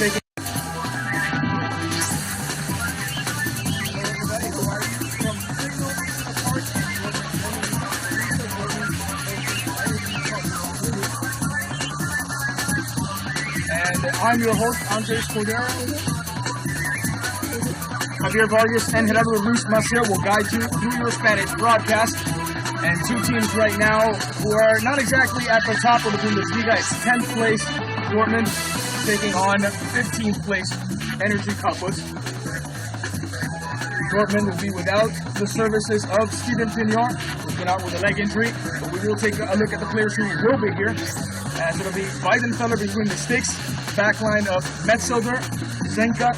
taking. And I'm your host, Andres Cordero. Javier Vargas and Gerardo Luis Maciel will guide you through your Spanish broadcast. And two teams right now who are not exactly at the top of the Bundesliga. It's 10th place Dortmund taking on 15th place Energie Cottbus. Dortmund will be without the services of Steven Pignon, who's been out with a leg injury. But we will take a look at the players who will be here, as it'll be Weidenfeller between the sticks, backline of Metzelder, Zenka,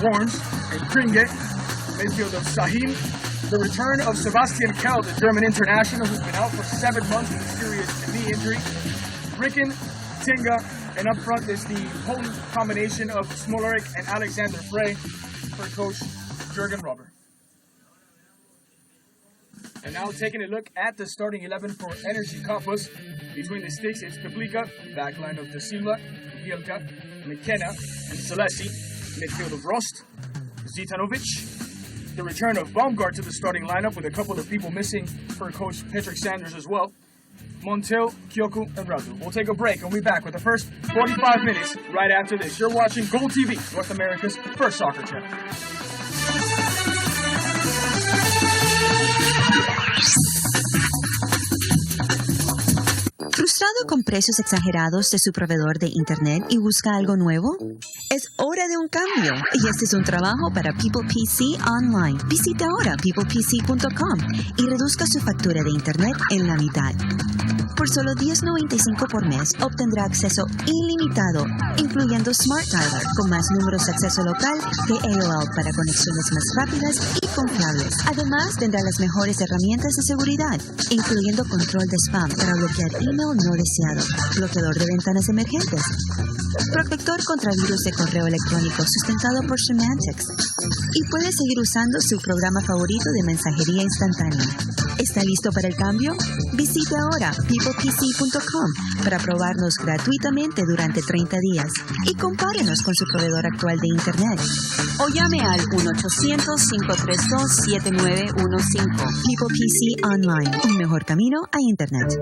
Warnes, and Kringe, midfield of Sahin, the return of Sebastian Kell, the German international, who's been out for 7 months with a serious knee injury, Ricken, Tinga, and up front is the potent combination of Smolarek and Alexander Frey for coach Jürgen Robber. And now taking a look at the starting 11 for Energie Cottbus. Between the sticks, it's Kaplika, backline of Da Silva, Gielka, McKenna, and Celesi, midfield of Rost, Zitanovic, the return of Baumgart to the starting lineup with a couple of people missing for coach Patrick Sanders as well, Montiel, Kyoku, and Radu. We'll take a break and we'll be back with the first 45 minutes right after this. You're watching Goal TV, North America's first soccer channel. ¿Frustrado con precios exagerados de su proveedor de Internet y busca algo nuevo? Es hora de un cambio y este es un trabajo para People PC Online. Visite ahora peoplepc.com y reduzca su factura de Internet en la mitad. Por solo $10.95 por mes obtendrá acceso ilimitado, incluyendo Smart Dialer, con más números de acceso local que AOL para conexiones más rápidas y confiables. Además, tendrá las mejores herramientas de seguridad, incluyendo control de spam para bloquear email no deseado, bloqueador de ventanas emergentes, protector contra virus de correo electrónico sustentado por Semantics, y puede seguir usando su programa favorito de mensajería instantánea. ¿Está listo para el cambio? Visite ahora peoplepc.com para probarnos gratuitamente durante 30 días y compárenos con su proveedor actual de Internet. O llame al 1-800-532-7915. People PC Online, un mejor camino a Internet.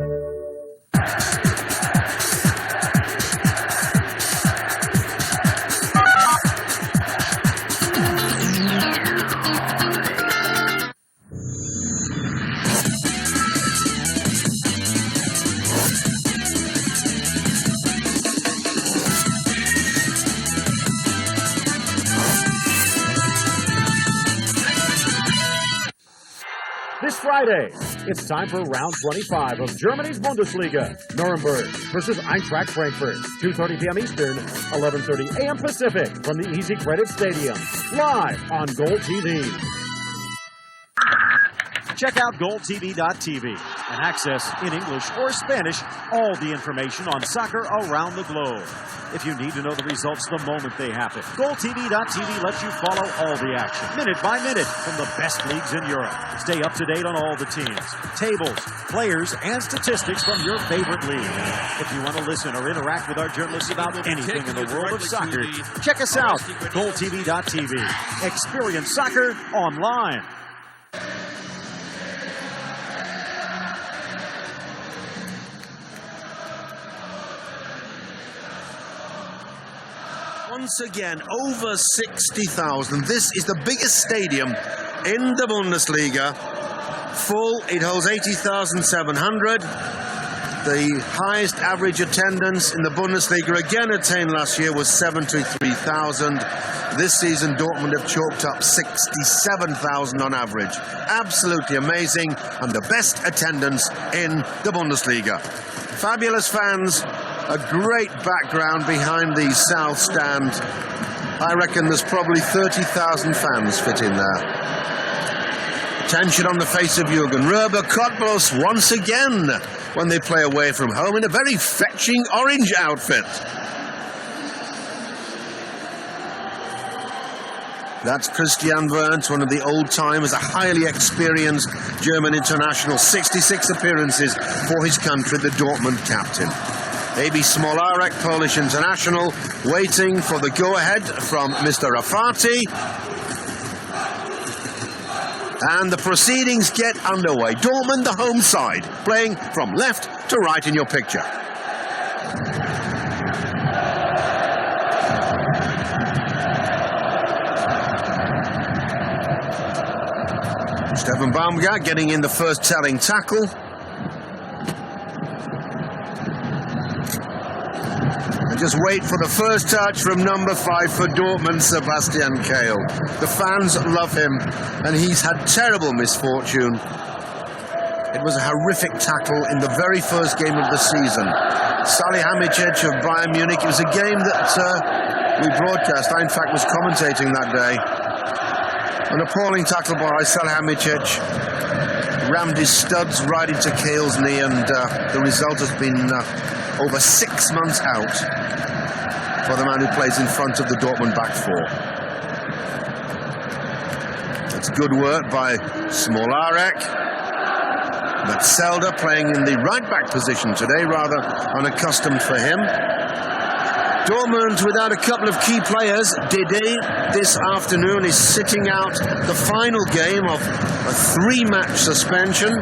This Friday, it's time for round 25 of Germany's Bundesliga. Nuremberg versus Eintracht Frankfurt. 2:30 p.m. Eastern, 11:30 a.m. Pacific from the Easy Credit Stadium. Live on Goal TV. Check out GoalTV.tv and access in English or Spanish all the information on soccer around the globe. If you need to know the results the moment they happen, GoalTV.tv lets you follow all the action, minute by minute, from the best leagues in Europe. Stay up to date on all the teams, tables, players, and statistics from your favorite league. If you want to listen or interact with our journalists about anything in the world of soccer, check us out, GoalTV.tv. Experience soccer online. Once again, over 60,000. This is the biggest stadium in the Bundesliga. Full, it holds 80,700. The highest average attendance in the Bundesliga again attained last year was 73,000. This season, Dortmund have chalked up 67,000 on average. Absolutely amazing, and the best attendance in the Bundesliga. Fabulous fans. A great background behind the south stand. I reckon there's probably 30,000 fans fit in there. Tension on the face of Jürgen Röber. Cottbus once again when they play away from home in a very fetching orange outfit. That's Christian Wörns, one of the old-timers, a highly experienced German international. 66 appearances for his country, the Dortmund captain. Abi Smolarek, Polish international, waiting for the go-ahead from Mr. Rafati. And the proceedings get underway. Dortmund, the home side, playing from left to right in your picture. Steffen Baumgart getting in the first telling tackle. And just wait for the first touch from number 5 for Dortmund, Sebastian Kehl. The fans love him, and he's had terrible misfortune. It was a horrific tackle in the very first game of the season. Salihamidzic of Bayern Munich. It was a game that we broadcast. I, in fact, was commentating that day. An appalling tackle by Salihamidzic. Rammed his studs right into Kehl's knee, and the result has been over 6 months out for the man who plays in front of the Dortmund back four. It's good work by Smolarek. Metzelder playing in the right-back position today, rather unaccustomed for him. Dortmund without a couple of key players. Dede this afternoon is sitting out the final game of a 3-match suspension.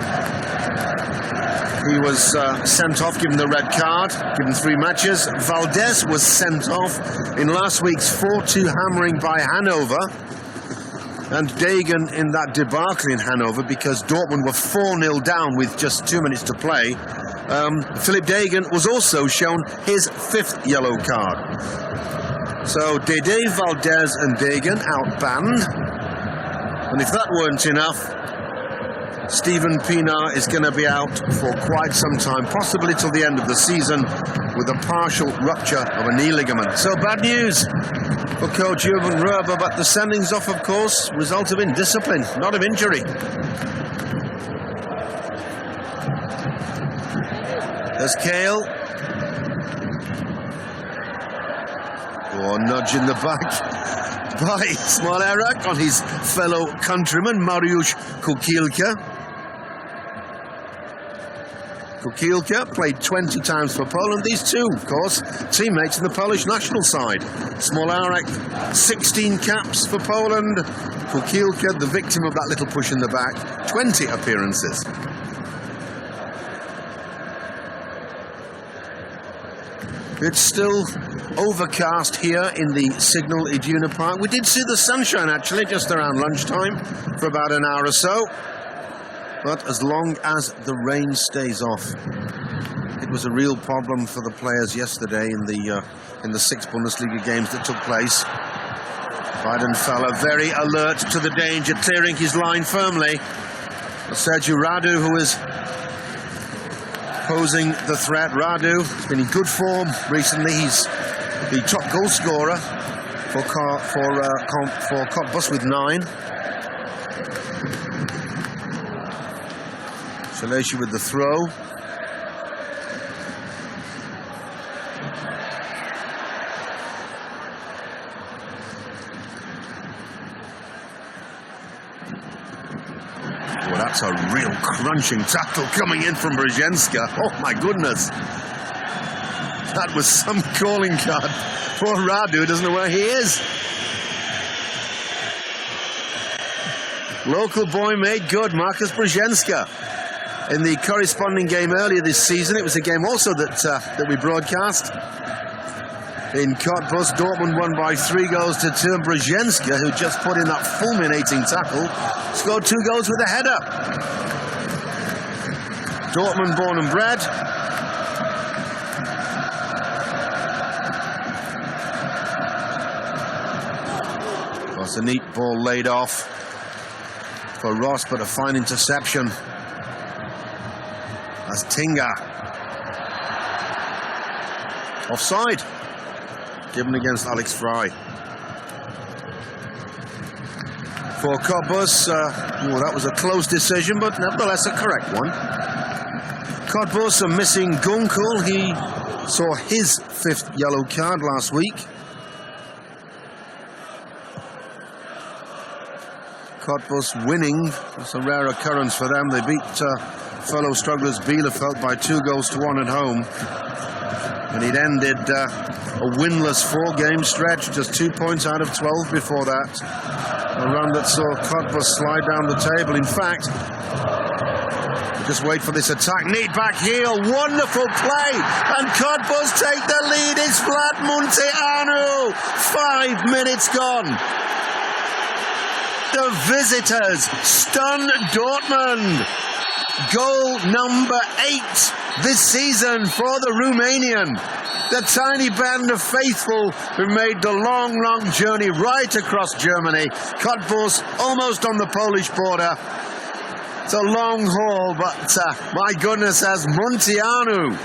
He was sent off, given the red card, given 3 matches. Valdez was sent off in last week's 4-2 hammering by Hanover. And Degen in that debacle in Hanover, because Dortmund were 4-0 down with just 2 minutes to play. Philip Degen was also shown his 5th yellow card. So Dede, Valdez and Degen out banned. And if that weren't enough, Steven Pienaar is going to be out for quite some time, possibly till the end of the season, with a partial rupture of a knee ligament. So bad news for coach Jürgen Röber, but the sendings off, of course, result of indiscipline, not of injury. There's Kehl. Oh, nudge in the back by Smolarek on his fellow countryman, Mariusz Kukielka. Kukielka played 20 times for Poland. These two, of course, teammates in the Polish national side. Smolarek, 16 caps for Poland. Kukielka, the victim of that little push in the back, 20 appearances. It's still overcast here in the Signal Iduna Park. We did see the sunshine, actually, just around lunchtime for about an hour or so. But as long as the rain stays off, it was a real problem for the players yesterday in the 6 Bundesliga games that took place. Weidenfeller very alert to the danger, clearing his line firmly. Sergio Radu, who is posing the threat. Radu has been in good form recently. He's the top goal scorer for Cottbus with 9. Shaleshi with the throw. Well, that's a real crunching tackle coming in from Brzezinska. Oh my goodness. That was some calling card. Poor Radu doesn't know where he is. Local boy made good, Marcus Brzezinska. In the corresponding game earlier this season, it was a game also that we broadcast. In Cottbus, Dortmund won by 3 goals to 2. Brzezinska, who just put in that fulminating tackle, scored 2 goals with a header. Dortmund born and bred. Was a neat ball laid off for Ross, but a fine interception. As Tinga. Offside. Given against Alex Fry. For Cottbus, that was a close decision, but nevertheless a correct one. Cottbus are missing Gunkel. He saw his 5th yellow card last week. Cottbus winning. It's a rare occurrence for them. They beat fellow strugglers Bielefeld by 2 goals to 1 at home And he'd ended a winless 4-game stretch, just 2 points out of 12 before that. A run that saw Cottbus slide down the table. In fact, just wait for this attack. Neat back heel. Wonderful play. And Cottbus take the lead. It's Vlad Munteanu. 5 minutes gone. The visitors stun Dortmund. Goal number 8 this season for the Romanian. The tiny band of faithful who made the long, long journey right across Germany. Cottbus almost on the Polish border. It's a long haul, but my goodness, as Munteanu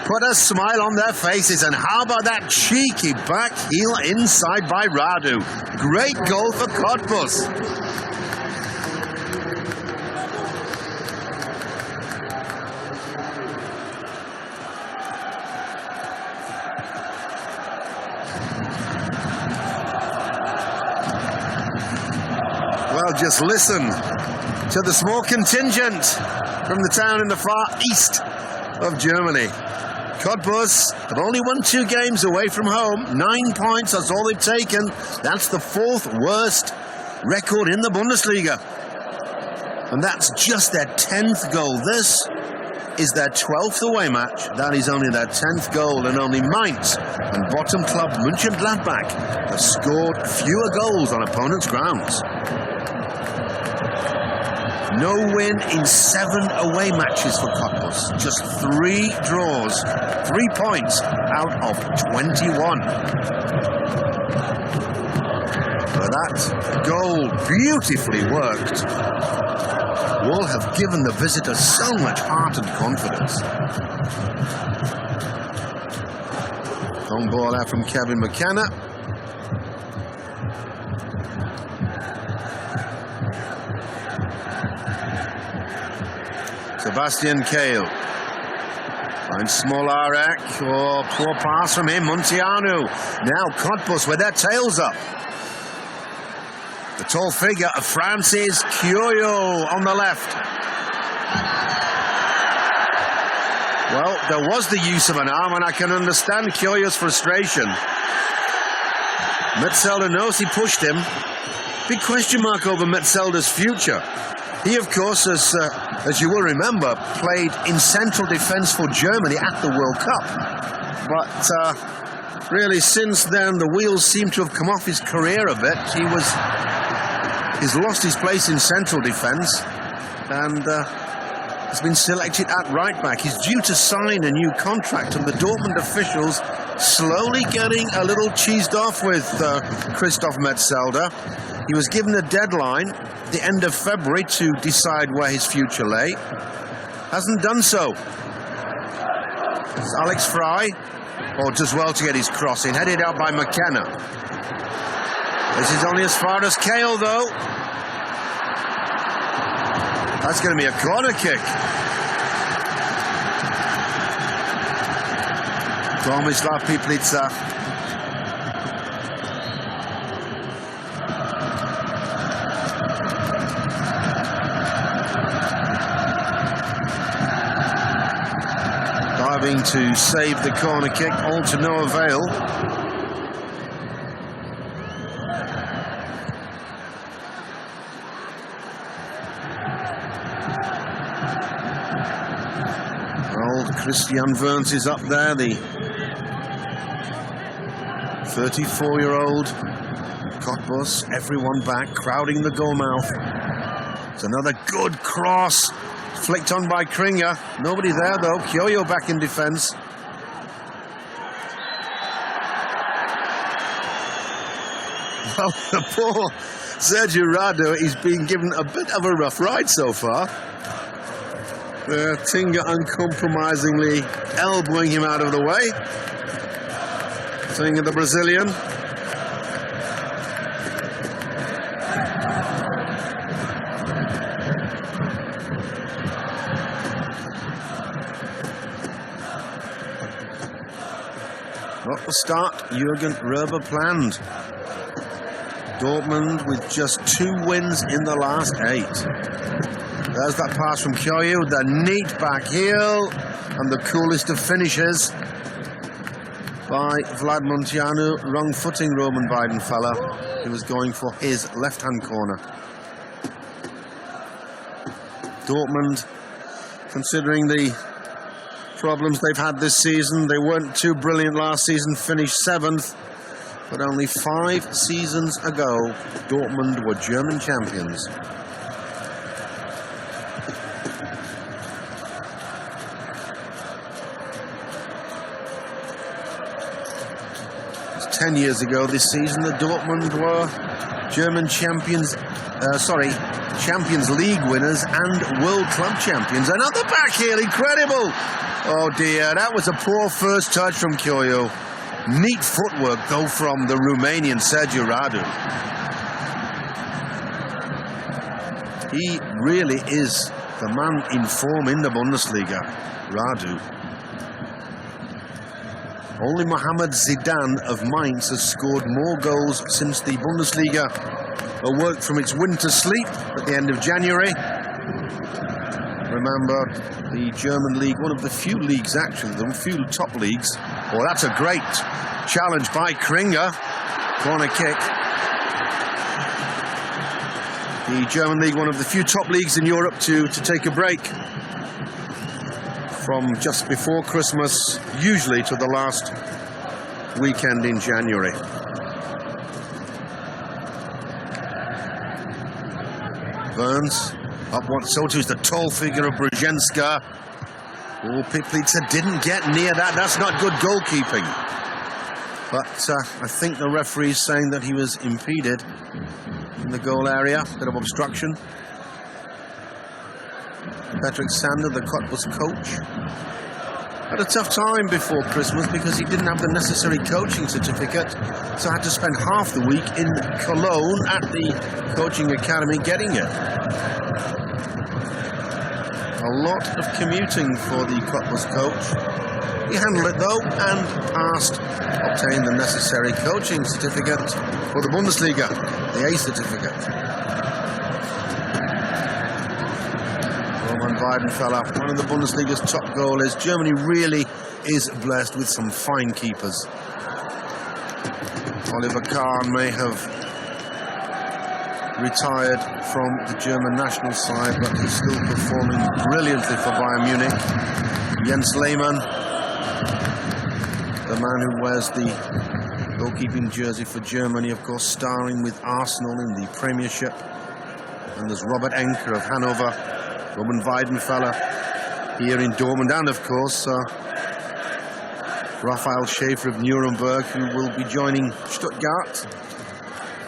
put a smile on their faces. And how about that cheeky back heel inside by Radu? Great goal for Cottbus. Well, just listen to the small contingent from the town in the far east of Germany. Cottbus have only won 2 games away from home. 9 points, that's all they've taken. That's the 4th worst record in the Bundesliga. And that's just their 10th goal. This is their 12th away match. That is only their 10th goal, and only Mainz and bottom club Mönchengladbach have scored fewer goals on opponents' grounds. No win in 7 away matches for Cottbus. Just 3 draws, 3 points out of 21. But that goal, beautifully worked, will have given the visitors so much heart and confidence. Long ball out from Kevin McKenna. Sebastian Kehl finds Smolarek. Oh, poor pass from him. Munteanu. Now Cottbus with their tails up. The tall figure of Francis Kyoyo on the left. Well, there was the use of an arm, and I can understand Kyoyo's frustration. Metzelder knows he pushed him. Big question mark over Metzelder's future. He, of course, as you will remember, played in central defence for Germany at the World Cup. But really, since then, the wheels seem to have come off his career a bit. He's lost his place in central defence, and has been selected at right back. He's due to sign a new contract, and the Dortmund officials slowly getting a little cheesed off with Christoph Metzelder. He was given a deadline, the end of February, to decide where his future lay. Hasn't done so. It's Alex Fry, or does well to get his cross in, headed out by McKenna. This is only as far as Kehl, though. That's going to be a corner kick. Tomislav Piplica. Diving to save the corner kick, all to no avail. Old Christian Wurns is up there, the 34-year-old Cottbus. Everyone back, crowding the goal mouth. It's another good cross. Flicked on by Kringer. Nobody there, though. Kyoyo back in defence. Well, the poor Sergio Radu, he's been given a bit of a rough ride so far. Tinga uncompromisingly elbowing him out of the way. Tinga, the Brazilian. Not the start Jürgen Röber planned. Dortmund with just 2 wins in the last 8. There's that pass from Kyoyo, the neat back heel, and the coolest of finishes. by Vlad Munteanu, wrong-footing Roman Weidenfeller, who was going for his left-hand corner. Dortmund, considering the problems they've had this season, they weren't too brilliant last season, finished 7th, but only 5 seasons ago, Dortmund were German champions. It was 10 years ago this season that Dortmund were German champions, Champions League winners and World Club champions. Another back heel, incredible! Oh dear, that was a poor first touch from Kyoyo. Neat footwork, though, from the Romanian Sergiu Radu. He really is the man in form in the Bundesliga, Radu. Only Mohamed Zidane of Mainz has scored more goals since the Bundesliga awoke from its winter sleep at the end of January. Remember, the German league, one of the few leagues actually, the few top leagues. Oh, that's a great challenge by Kringer. Corner kick. The German league, one of the few top leagues in Europe to take a break from just before Christmas, usually to the last weekend in January. Burns. Up what so too is the tall figure of Brzezinska. Oh, Piplica didn't get near that. That's not good goalkeeping. But I think the referee is saying that he was impeded in the goal area. Bit of obstruction. Patrick Sander, the Cottbus coach, had a tough time before Christmas because he didn't have the necessary coaching certificate, so had to spend half the week in Cologne at the coaching academy getting it. A lot of commuting for the Cottbus coach. He handled it though and obtained the necessary coaching certificate for the Bundesliga, the A certificate. Roman Weidenfeller, one of the Bundesliga's top goalies. Germany really is blessed with some fine keepers. Oliver Kahn may have retired from the German national side, but he's still performing brilliantly for Bayern Munich. Jens Lehmann, the man who wears the goalkeeping jersey for Germany, of course, starring with Arsenal in the Premiership. And there's Robert Enke of Hanover. Roman Weidenfeller here in Dortmund, and of course Raphael Schäfer of Nuremberg, who will be joining Stuttgart,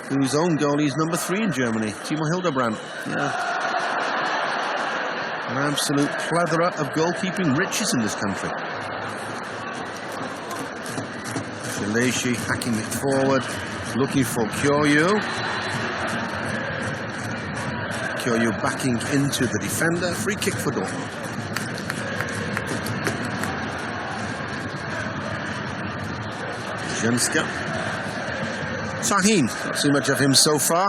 whose own goalie is number 3 in Germany, Timo Hildebrand. Yeah. An absolute plethora of goalkeeping riches in this country. Shaleshi hacking it forward, looking for Kyoyo. Kyoyo backing into the defender. Free kick for Dortmund. Jenska. Sahin, not seen much of him so far.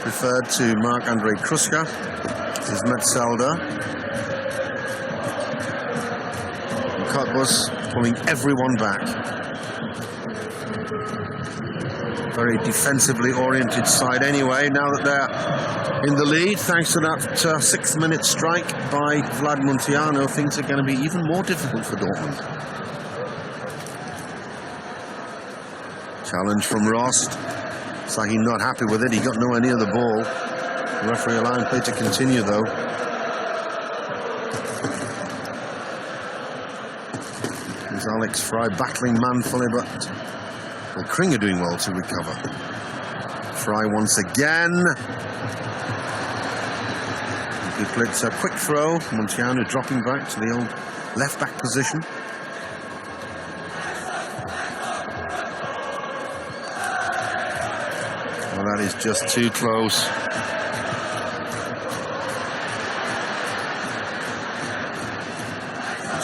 Referred to Marc-Andre Kruska. This is Metzelder. And Cottbus pulling everyone back. Very defensively oriented side anyway, now that they're in the lead, thanks to that 6-minute strike by Vlad Munteanu. Things are going to be even more difficult for Dortmund. Challenge from Rost. Sahin not happy with it, he got nowhere near the ball. The referee allowing play to continue though. There's Alex Fry battling manfully, but well, Kringer doing well to recover. Fry once again. It's a quick throw. Munteanu dropping back to the old left-back position. Well, that is just too close.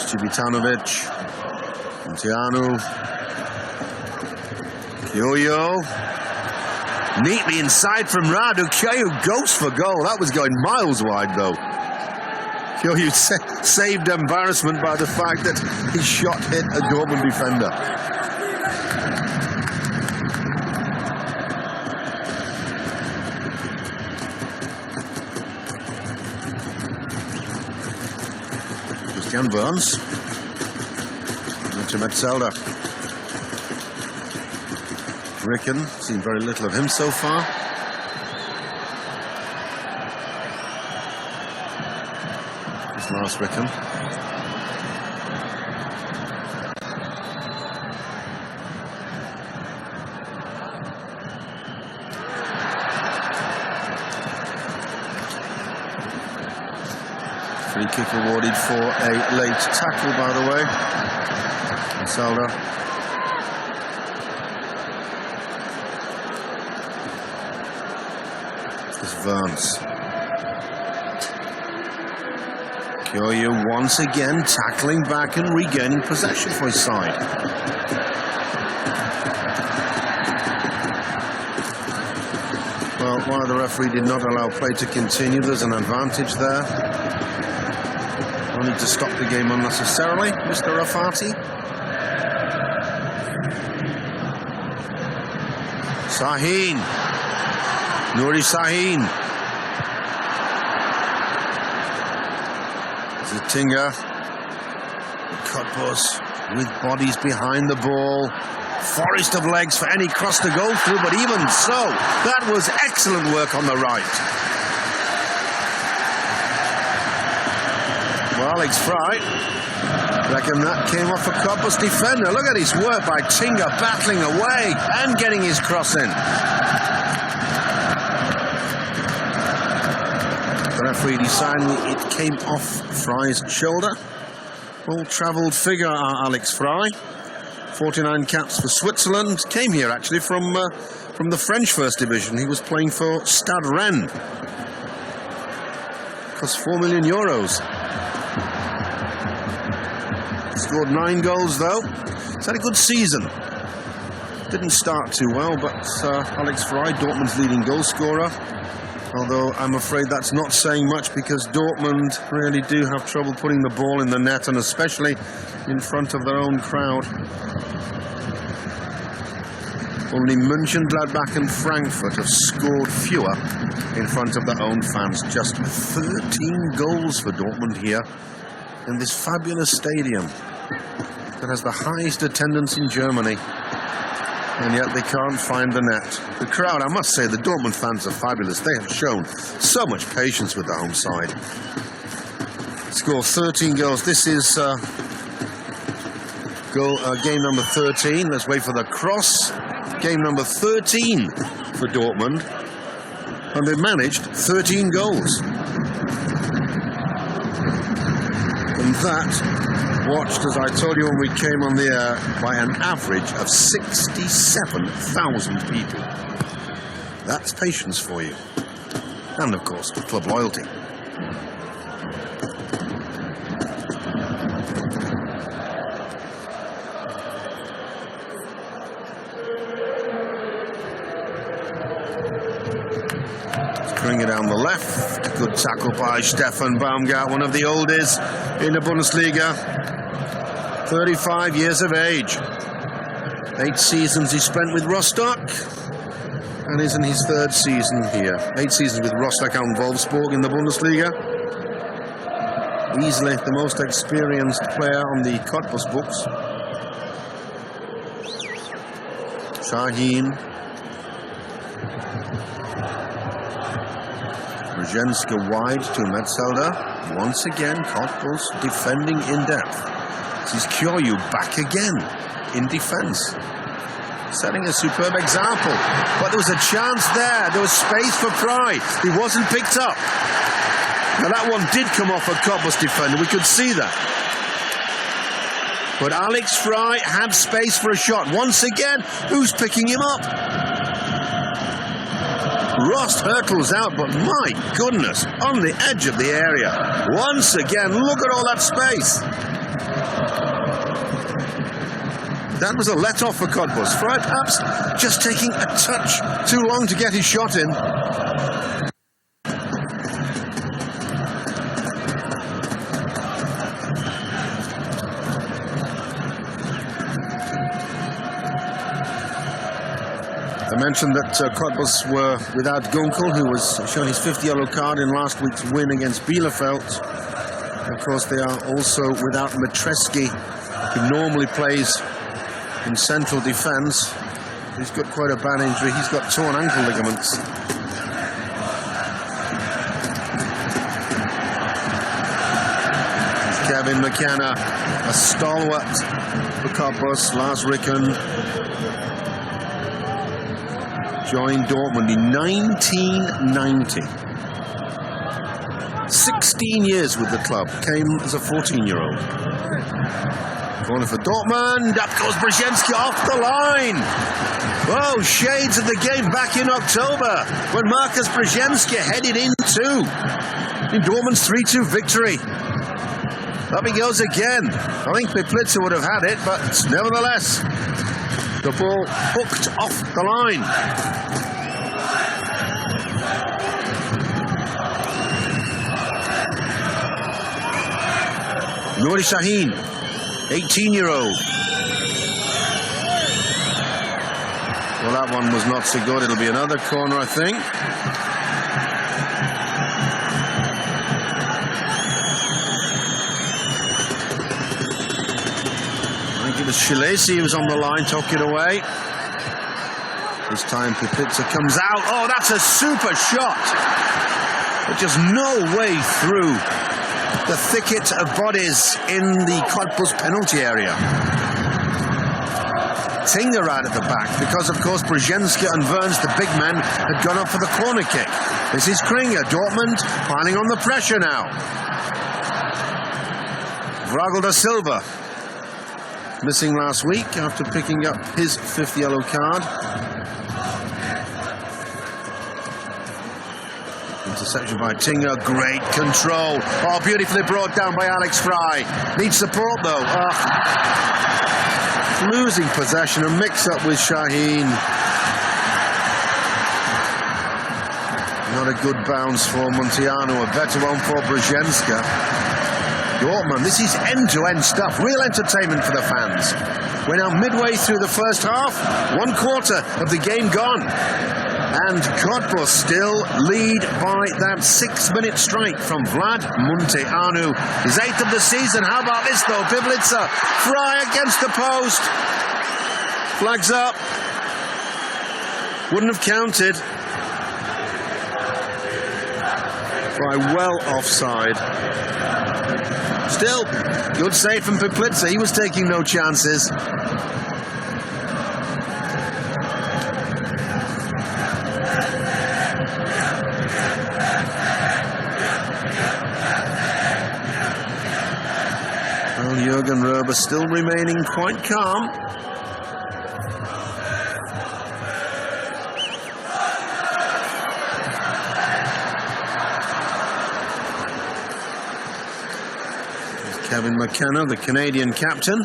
Stubitanovic. Munteanu. Kyoyo. Neatly inside from Radu. Kyoyo goes for goal. That was going miles wide though. Kyoyu saved embarrassment by the fact that his shot hit a Dortmund defender. Christian Burns. Into Metzelder. Ricken, seen very little of him so far. This last Ricken. Free kick awarded for a late tackle, by the way. Metzelder. Vance. Kyoyu once again tackling back and regaining possession for his side. Well, while the referee did not allow play to continue, there's an advantage there. No need to stop the game unnecessarily, Mr. Rafati. Sahin. Nuri Sahin. Zittinger. Cottbus with bodies behind the ball. Forest of legs for any cross to go through, but even so, that was excellent work on the right. Well, Alex Fry, reckon that came off a Cottbus defender. Look at his work by Tinga battling away and getting his cross in. The referee deciding it came off Fry's shoulder. Well-travelled figure, Alex Fry. 49 caps for Switzerland. Came here actually from the French First Division. He was playing for Stade Rennes. Cost €4 million. Scored 9 goals though. He's had a good season. Didn't start too well, but Alex Fry, Dortmund's leading goal scorer. Although I'm afraid that's not saying much, because Dortmund really do have trouble putting the ball in the net, and especially in front of their own crowd. Only Mönchengladbach and Frankfurt have scored fewer in front of their own fans. Just 13 goals for Dortmund here in this fabulous stadium that has the highest attendance in Germany. And yet they can't find the net. The crowd, I must say, the Dortmund fans are fabulous. They have shown so much patience with the home side. Score 13 goals. This is game number 13. Let's wait for the cross. Game number 13 for Dortmund. And they've managed 13 goals. And that, watched, as I told you when we came on the air, by an average of 67,000 people. That's patience for you. And of course, club loyalty. Bring it down the left. Good tackle by Stefan Baumgart, one of the oldest in the Bundesliga. 35 years of age. 8 seasons he spent with Rostock, and is in his 3rd season here. 8 seasons with Rostock and Wolfsburg in the Bundesliga. Easily the most experienced player on the Cottbus books. Sahin. Brzezinska wide to Metzelder. Once again, Cottbus defending in depth. This is Kyoyu back again in defence, setting a superb example. But there was a chance there. There was space for Fry. He wasn't picked up. Now that one did come off a Cottbus defender. We could see that. But Alex Fry had space for a shot. Once again, who's picking him up? Rost hurtles out, but my goodness, on the edge of the area. Once again, look at all that space. That was a let-off for Cottbus. Fry perhaps just taking a touch too long to get his shot in. I mentioned that Cottbus were without Gunkel, who was shown his 5th yellow card in last week's win against Bielefeld. Of course, they are also without Matreski, who normally plays in central defence. He's got quite a bad injury. He's got torn ankle ligaments. Kevin McKenna, a stalwart for Cottbus. Lars Ricken joined Dortmund in 1990. 16 years with the club. Came as a 14-year-old. Corner for Dortmund. Up goes Brzezinski off the line. Oh, shades of the game back in October when Marcus Brzezinski headed in Dortmund's 3-2 victory. Up he goes again. I think Piplitzer would have had it, but nevertheless, the ball hooked off the line. Nuri Sahin, 18-year-old. Well, that one was not so good. It'll be another corner, I think. Shilesi was on the line, took it away. This time Piplitzer comes out. Oh, that's a super shot. But just no way through the thicket of bodies in the Cottbus penalty area. Tinger out at the back because, of course, Brzezinski and Verns, the big men, had gone up for the corner kick. This is Kringer. Dortmund piling on the pressure now. Vragel da Silva, missing last week after picking up his 5th yellow card. Interception by Tinger, great control. Oh, beautifully brought down by Alex Fry. Needs support though. Losing possession, a mix-up with Shaheen. Not a good bounce for Munteanu, a better one for Brzezinski. Dortmund, this is end-to-end stuff, real entertainment for the fans. We're now midway through the first half, 1/4 of the game gone. And Cottbus still lead by that 6-minute strike from Vlad Munteanu. His 8th of the season. How about this though? Piplitzer, Fry against the post. Flags up. Wouldn't have counted. Fry well offside. Still, good save from Piplitzer. He was taking no chances. Well, Jürgen Röber still remaining quite calm. Kevin McKenna, the Canadian captain,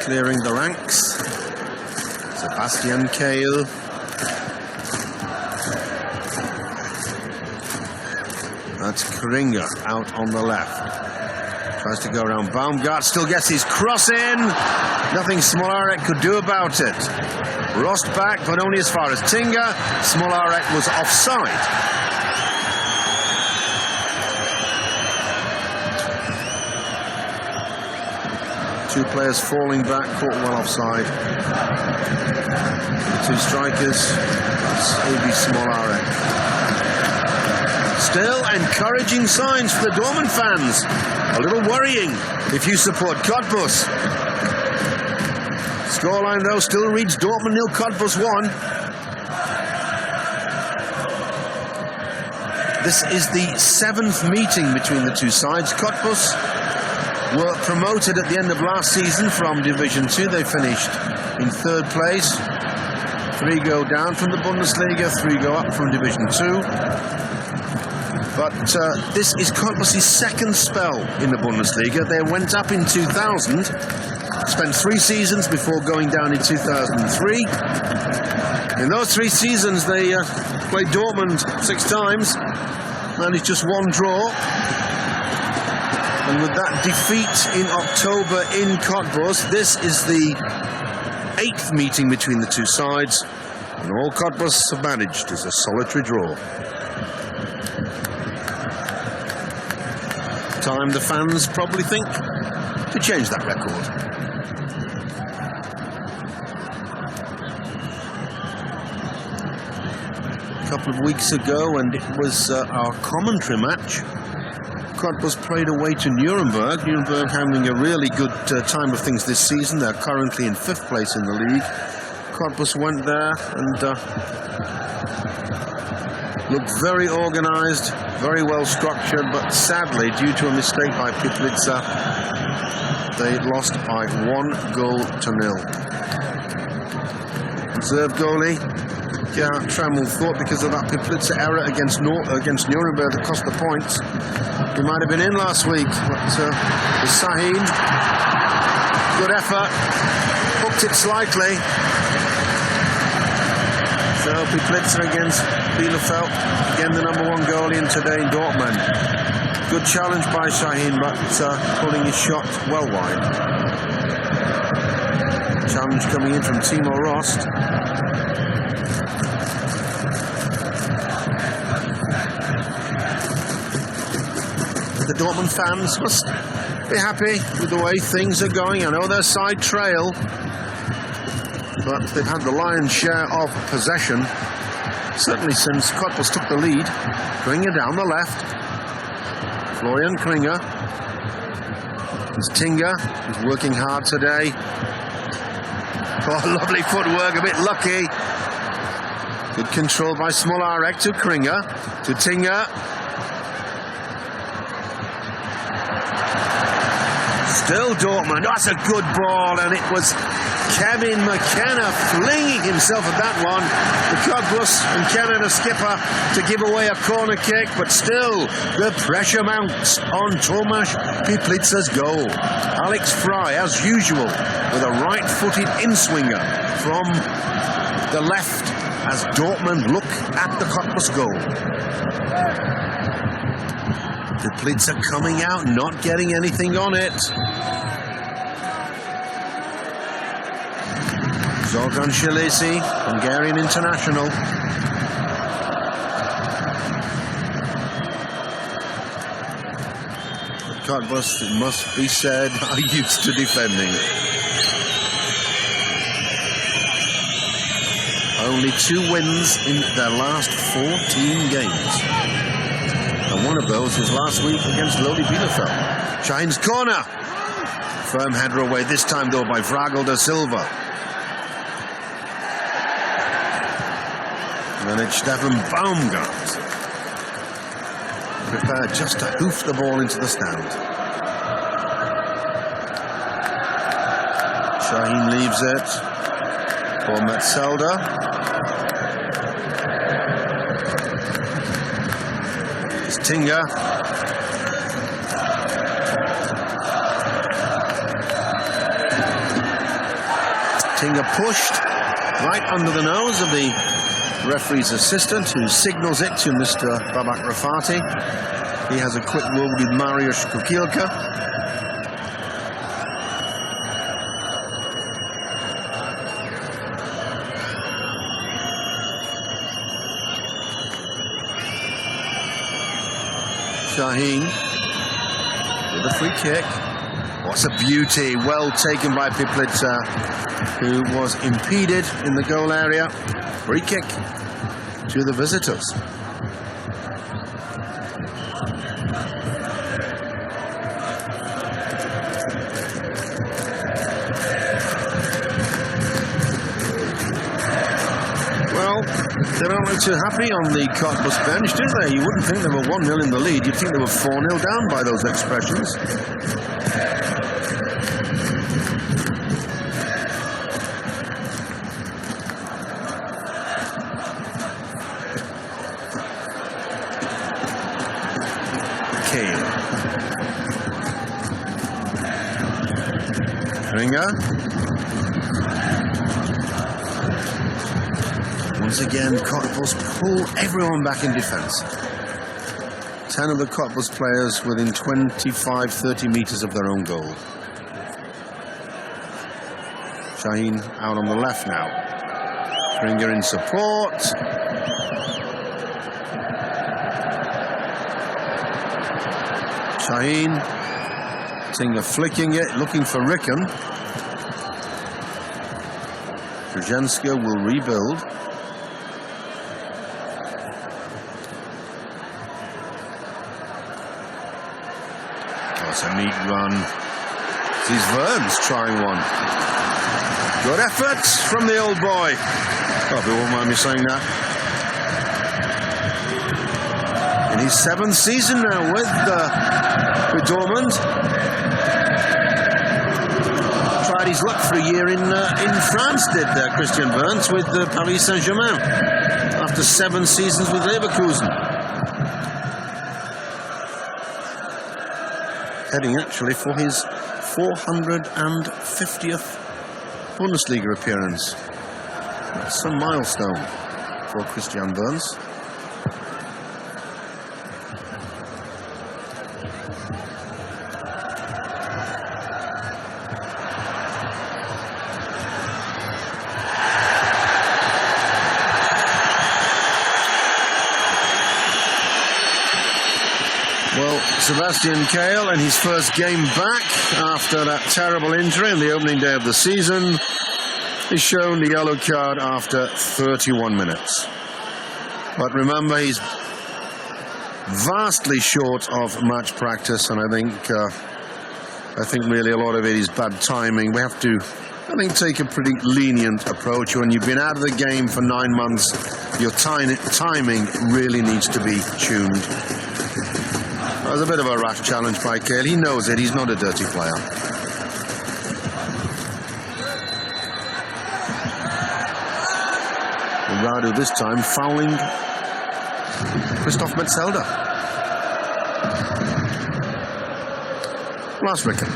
clearing the ranks. Sebastian Kehl. That's Kringer out on the left. Tries to go around Baumgart, still gets his cross in. Nothing Smolarek could do about it. Rost back, but only as far as Tinger. Smolarek was offside. Two players falling back, caught well offside. The two strikers, that's A.B. Smolarek. Still encouraging signs for the Dortmund fans. A little worrying if you support Cottbus. Scoreline though still reads Dortmund 0, Cottbus 1. This is the 7th meeting between the two sides. Cottbus were promoted at the end of last season from Division 2. They finished in 3rd place. 3 go down from the Bundesliga, 3 go up from Division 2. But this is Cottbus' 2nd spell in the Bundesliga. They went up in 2000, spent 3 seasons before going down in 2003. In those 3 seasons, they played Dortmund 6 times, managed just 1 draw. And with that defeat in October in Cottbus, this is the 8th meeting between the two sides. And all Cottbus have managed is a solitary draw. Time the fans probably think to change that record. A couple of weeks ago, and it was our commentary match, Cottbus played away to Nuremberg. Nuremberg having a really good time of things this season. They're currently in 5th place in the league. Cottbus went there and looked very organised, very well structured, but sadly, due to a mistake by Piplitzer, they lost by 1-0. Reserve goalie Gerhard Trammell thought because of that Piplitzer error against Nuremberg that cost the points, he might have been in last week, but with Sahin, good effort, hooked it slightly. So Piplitzer against Bielefeld, again the #1 goalie in today in Dortmund. Good challenge by Sahin, but pulling his shot well wide. Challenge coming in from Timo Rost. The Dortmund fans must be happy with the way things are going. I know they're side trail, but they've had the lion's share of possession, certainly since Cottbus took the lead. Kringer down the left. Florian Kringer. There's Tinger, who's working hard today. Oh, lovely footwork, a bit lucky. Good control by Smolarek to Kringer, to Tinger. Still Dortmund. That's a good ball, and it was Kevin McKenna flinging himself at that one. The Cottbus and Kenna, the skipper, to give away a corner kick, but still the pressure mounts on Tomasz Piplitzer's goal. Alex Fry, as usual, with a right-footed in-swinger from the left as Dortmund look at the Cottbus goal. Piplitzer coming out, not getting anything on it. Zoltan Shilesi, Hungarian international. Cottbus, it must be said, are used to defending. Only 2 wins in their last 14 games. And one of those was last week against Lodi Bielefeld. Shahin's corner. Firm header away, this time though by Vragel da Silva. And then it's Stefan Baumgart. Prepared just to hoof the ball into the stand. Shahin leaves it for Metzelder. It's Tinger. Tinger pushed right under the nose of the referee's assistant, who signals it to Mr. Babak Rafati. He has a quick word with Mariusz Kukielka. Shahin with a free kick. What's a beauty, well taken by Piplitzer, who was impeded in the goal area. Free kick to the visitors. Well, they don't look too happy on the Cottbus bench, do they? You wouldn't think they were 1-0 in the lead. You'd think they were 4-0 down by those expressions. Once again, Cottbus pull everyone back in defence. 10 of the Cottbus players within 25-30 metres of their own goal. Shahin out on the left now. Springer in support. Şahin. Tinga flicking it, looking for Ricken. Brzezinska will rebuild. That's a neat run. Sees Verns trying one. Good effort from the old boy. Probably won't mind me saying that. In his 7th season now with Dortmund. Tried his luck for a year in France, did Christian Verns with Paris Saint-Germain after 7 seasons with Leverkusen. Heading actually for his 450th Bundesliga appearance. That's a milestone for Christian Verns. Sebastian Kehl, in his first game back after that terrible injury on the opening day of the season, is shown the yellow card after 31 minutes. But remember, he's vastly short of match practice, and I think really a lot of it is bad timing. We have to, I think, take a pretty lenient approach. When you've been out of the game for 9 months, your timing really needs to be tuned. That was a bit of a rash challenge by Kehl. He knows it. He's not a dirty player. Radu this time fouling Christoph Metzelder. Last Ricken.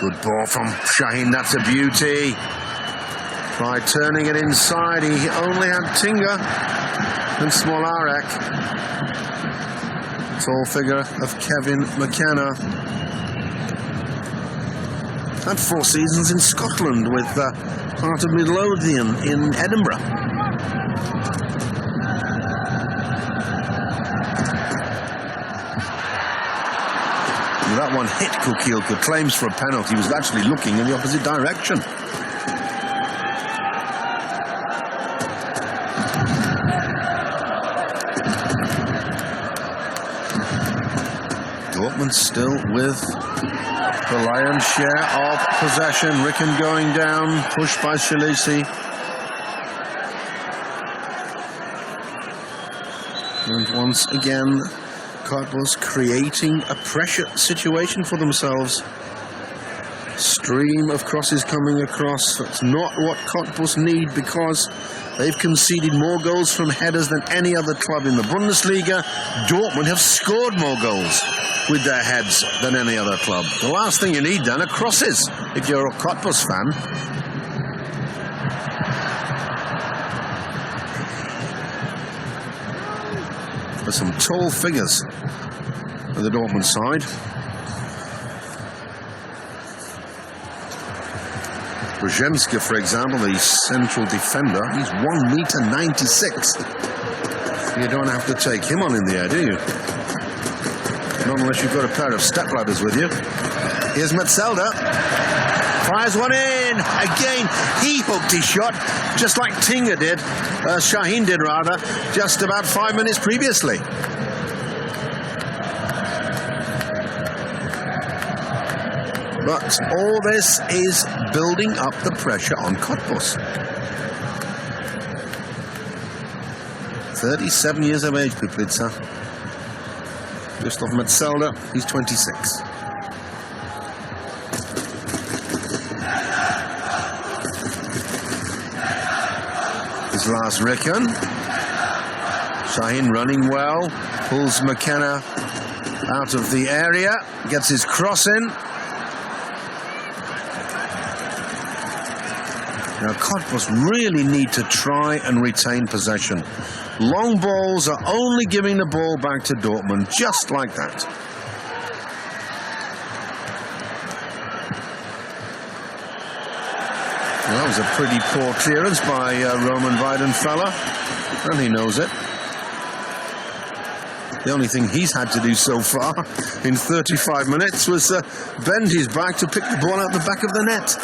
Good ball from Şahin. That's a beauty. Tried turning it inside. He only had Tinga and Smolarek. Tall figure of Kevin McKenna. Had 4 seasons in Scotland with part of Midlothian in Edinburgh. That one hit Kukielka. Claims for a penalty. He was actually looking in the opposite direction. Dortmund still with the lion's share of possession. Ricken going down, pushed by Shilisi. And once again, Cottbus creating a pressure situation for themselves. Stream of crosses coming across. That's not what Cottbus need, because they've conceded more goals from headers than any other club in the Bundesliga. Dortmund have scored more goals with their heads than any other club. The last thing you need then are crosses if you're a Cottbus fan. There's some tall figures on the Dortmund side. Brzezinska, for example, the central defender, he's 1.96 m. You don't have to take him on in the air, do you? Not unless you've got a pair of stepladders with you. Here's Metzelder. Fires one in. Again, he hooked his shot, just like Tinga did. Şahin did, rather, just about 5 minutes previously. But all this is building up the pressure on Cottbus. 37 years of age, Piplica. Christoph Metzelder, he's 26. His last Ricken. Şahin running well, pulls McKenna out of the area, gets his cross in. Now Cottbus really need to try and retain possession. Long balls are only giving the ball back to Dortmund, just like that. Well, that was a pretty poor clearance by Roman Weidenfeller, and he knows it. The only thing he's had to do so far in 35 minutes was bend his back to pick the ball out the back of the net.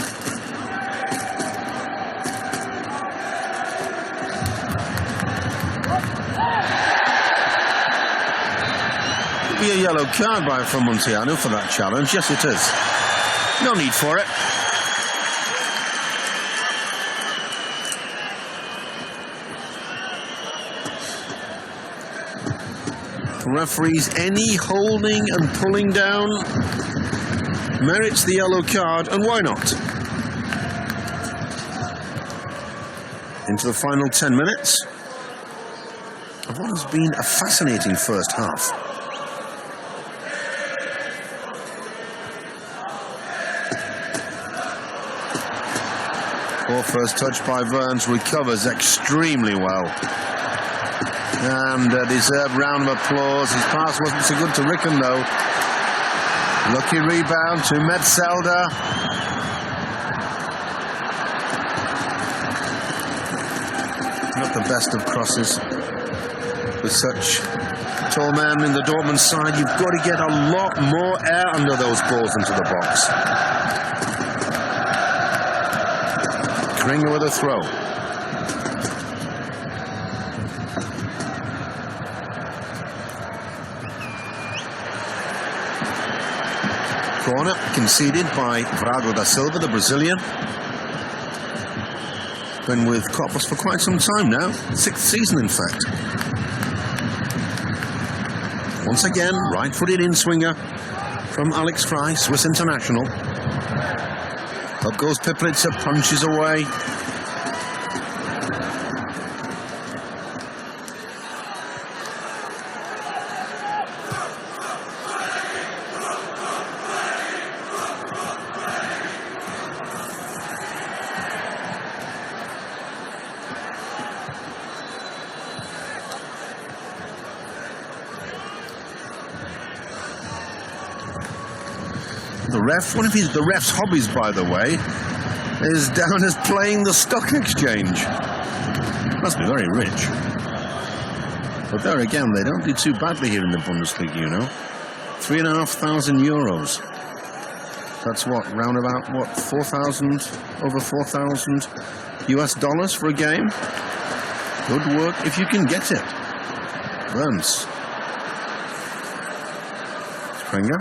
Could be a yellow card from Munteanu for that challenge. Yes, it is. No need for it. Referees, any holding and pulling down merits the yellow card, and why not? Into the final 10 minutes of what has been a fascinating first half. Poor first touch by Burns, recovers extremely well. And a deserved round of applause. His pass wasn't so good to Ricken, though. Lucky rebound to Metzelder. Not the best of crosses. With such tall men in the Dortmund side, you've got to get a lot more air under those balls into the box. Kringer with a throw. Corner conceded by Vrago da Silva, the Brazilian. Been with Cottbus for quite some time now, 6th season in fact. Once again, right-footed in-swinger from Alex Frey, Swiss international. Up goes Piplitzer, punches away. One of the ref's hobbies, by the way, is down as playing the stock exchange. Must be very rich. But there again, they don't do too badly here in the Bundesliga, you know. €3,500. That's what, round about, what, 4,000, over 4,000 US dollars for a game? Good work if you can get it. Burns. Springer.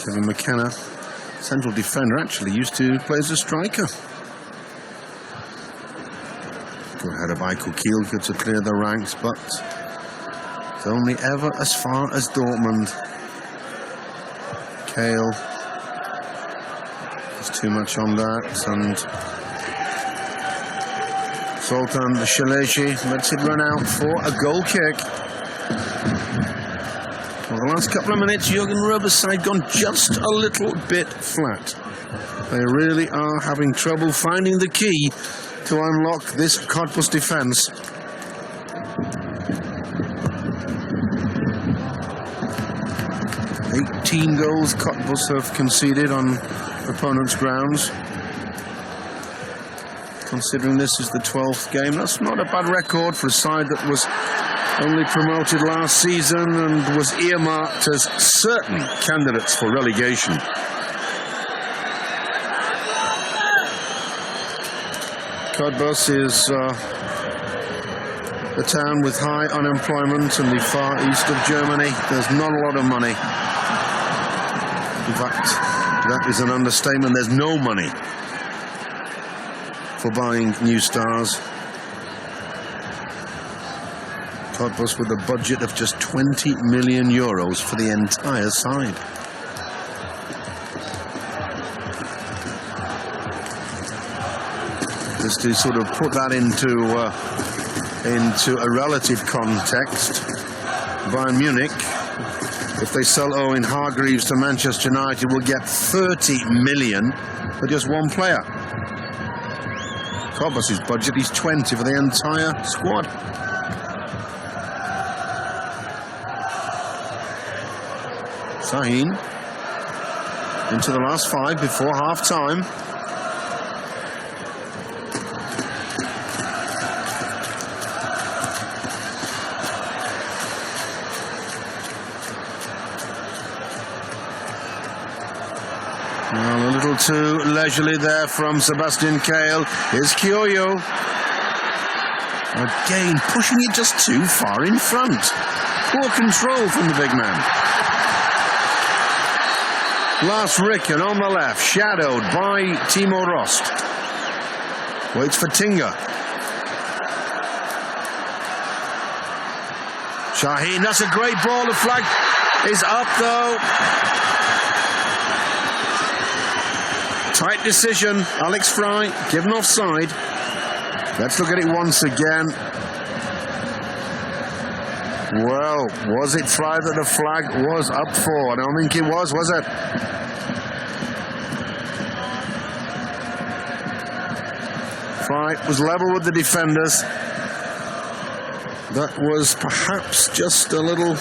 Kevin McKenna, central defender, actually used to play as a striker. Good header by Kukil, good to clear the ranks, but it's only ever as far as Dortmund. Kale, there's too much on that, and Sultan Shaleshi lets it run out for a goal kick. Well, the last couple of minutes, Jürgen Röber's side gone just a little bit flat. They really are having trouble finding the key to unlock this Cottbus defence. $18 goals Cottbus have conceded on opponents' grounds. Considering this is the 12th game, that's not a bad record for a side that was only promoted last season and was earmarked as certain candidates for relegation. Cottbus is a town with high unemployment in the far east of Germany. There's not a lot of money. In fact, that is an understatement. There's no money for buying new stars. Cottbus with a budget of just €20 million for the entire side. Just to sort of put that into a relative context, Bayern Munich, if they sell Owen Hargreaves to Manchester United, will get $30 million for just one player. Cottbus's budget is 20 for the entire squad. Sahin into the last 5 before half-time. Well, a little too leisurely there from Sebastian Kehl. Here's Kyoyo. Again, pushing it just too far in front. Poor control from the big man. Lars Ricken on the left, shadowed by Timo Rost. Waits for Tinga. Shaheen, that's a great ball. The flag is up though. Tight decision. Alex Fry given offside. Let's look at it once again. Well, was it Fry that the flag was up for? I don't think it was it? Fry was level with the defenders. That was perhaps just a little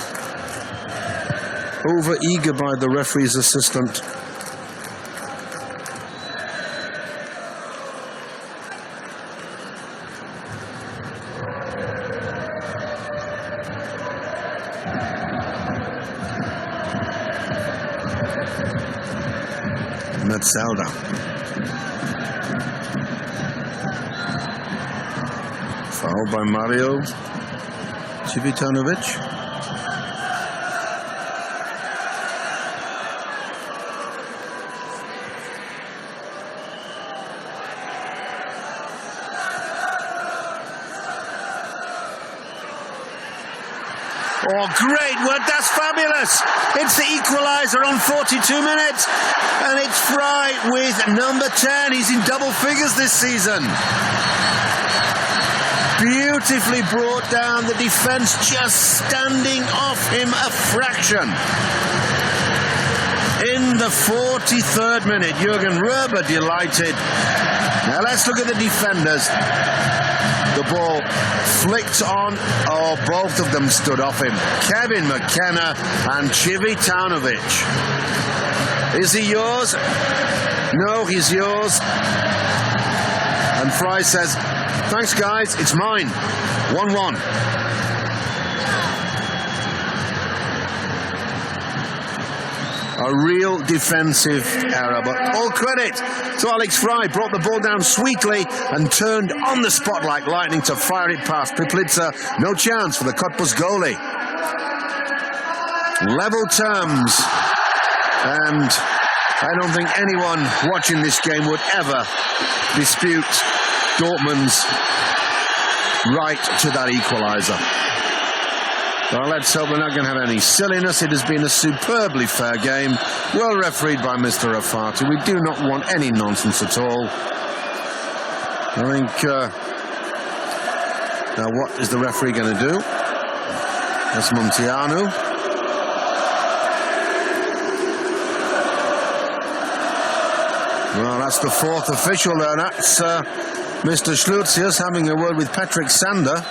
over-eager by the referee's assistant. Zelda. Foul by Mario Civitanovic. Oh, great work. That's fabulous. It's the equaliser on 42 minutes. And it's Fry with number 10. He's in double figures this season. Beautifully brought down. The defence just standing off him a fraction. In the 43rd minute, Jürgen Röber delighted. Now let's look at the defenders. The ball flicked on. Oh, both of them stood off him. Kevin McKenna and Civitanovic. Is he yours? No, he's yours. And Fry says, thanks guys, it's mine. 1-1. A real defensive error, but all credit to Alex Fry. Brought the ball down sweetly and turned on the spot like lightning to fire it past Piplica. No chance for the Cottbus goalie. Level terms. And I don't think anyone watching this game would ever dispute Dortmund's right to that equaliser. Well, let's hope we're not going to have any silliness. It has been a superbly fair game, well refereed by Mr. Rafati. We do not want any nonsense at all. I think, now what is the referee going to do? That's Montiano. Well, that's the fourth official there. That's Mr. Schlutzius having a word with Patrick Sander.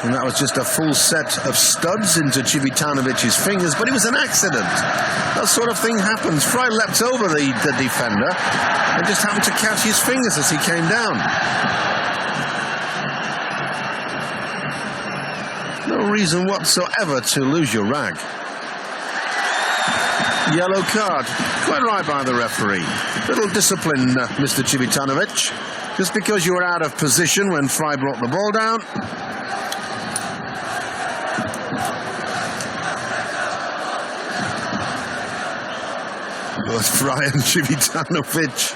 And that was just a full set of studs into Civitanovic's fingers, but it was an accident. That sort of thing happens. Fry leapt over the defender and just happened to catch his fingers as he came down. No reason whatsoever to lose your rag. Yellow card. Quite right by the referee. Little discipline, Mr. Civitanovic. Just because you were out of position when Fry brought the ball down. Both Fry and Civitanovic.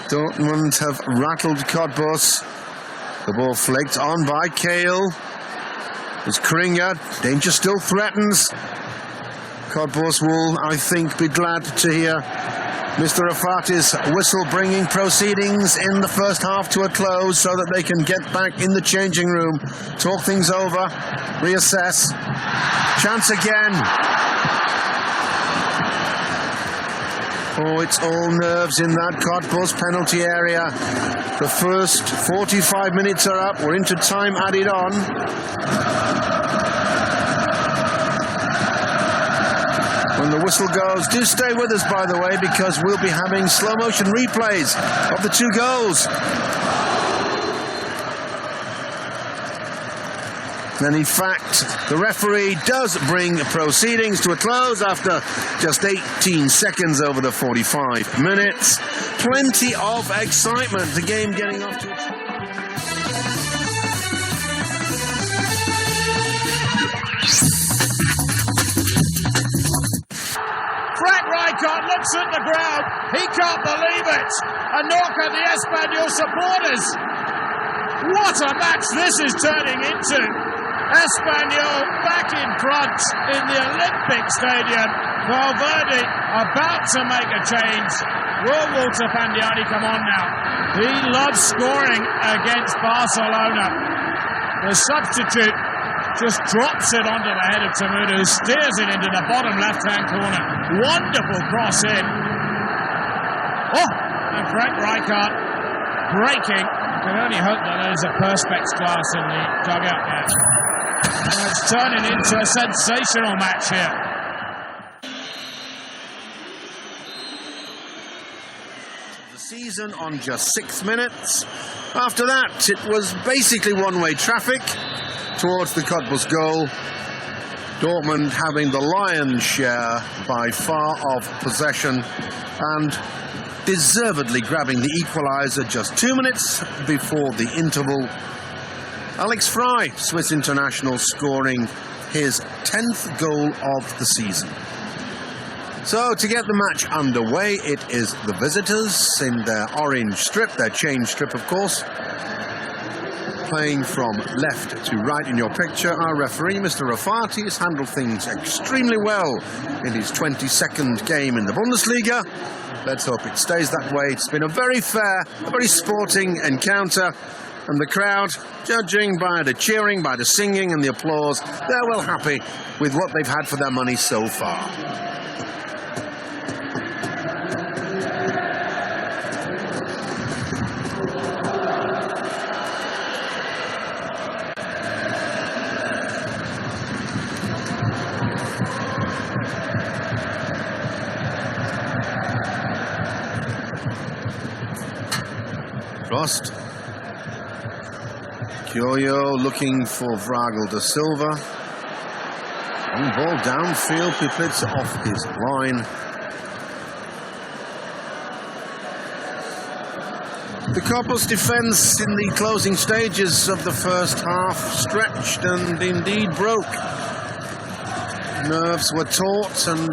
Dortmund have rattled Cottbus. The ball flicked on by Kehl. There's Kringer. Danger still threatens. Cottbus will, I think, be glad to hear Mr. Rafati's whistle bringing proceedings in the first half to a close so that they can get back in the changing room, talk things over, reassess. Chance again. Oh, it's all nerves in that Cottbus penalty area. The first 45 minutes are up. We're into time added on. When the whistle goes, do stay with us, by the way, because we'll be having slow motion replays of the two goals. And in fact, the referee does bring proceedings to a close after just 18 seconds over the 45 minutes. Plenty of excitement. The game getting off to a... Frank Rijkaard looks at the ground. He can't believe it. A knock at the Espanyol supporters. What a match this is turning into. Espanyol back in front in the Olympic Stadium. Valverde about to make a change. Will Walter Pandiani come on now? He loves scoring against Barcelona. The substitute just drops it onto the head of Tamuda, who steers it into the bottom left-hand corner. Wonderful cross in. Oh, and Frank Rijkaard breaking. Can only hope that there's a perspex glass in the dugout there. And it's turning into a sensational match here. The season on just 6 minutes. After that, it was basically one-way traffic towards the Cottbus goal. Dortmund having the lion's share by far of possession and deservedly grabbing the equaliser just 2 minutes before the interval. Alex Fry, Swiss international, scoring his 10th goal of the season. So to get the match underway, it is the visitors in their orange strip, their change strip of course. Playing from left to right in your picture, our referee, Mr. Rafati, has handled things extremely well in his 22nd game in the Bundesliga. Let's hope it stays that way. It's been a very fair, a very sporting encounter. And the crowd, judging by the cheering, by the singing and the applause, they're well happy with what they've had for their money so far. Frost. Kyoyo looking for Vragel da Silva. One ball downfield, Piplitz off his line. The Cottbus defence in the closing stages of the first half stretched and indeed broke. Nerves were taut, and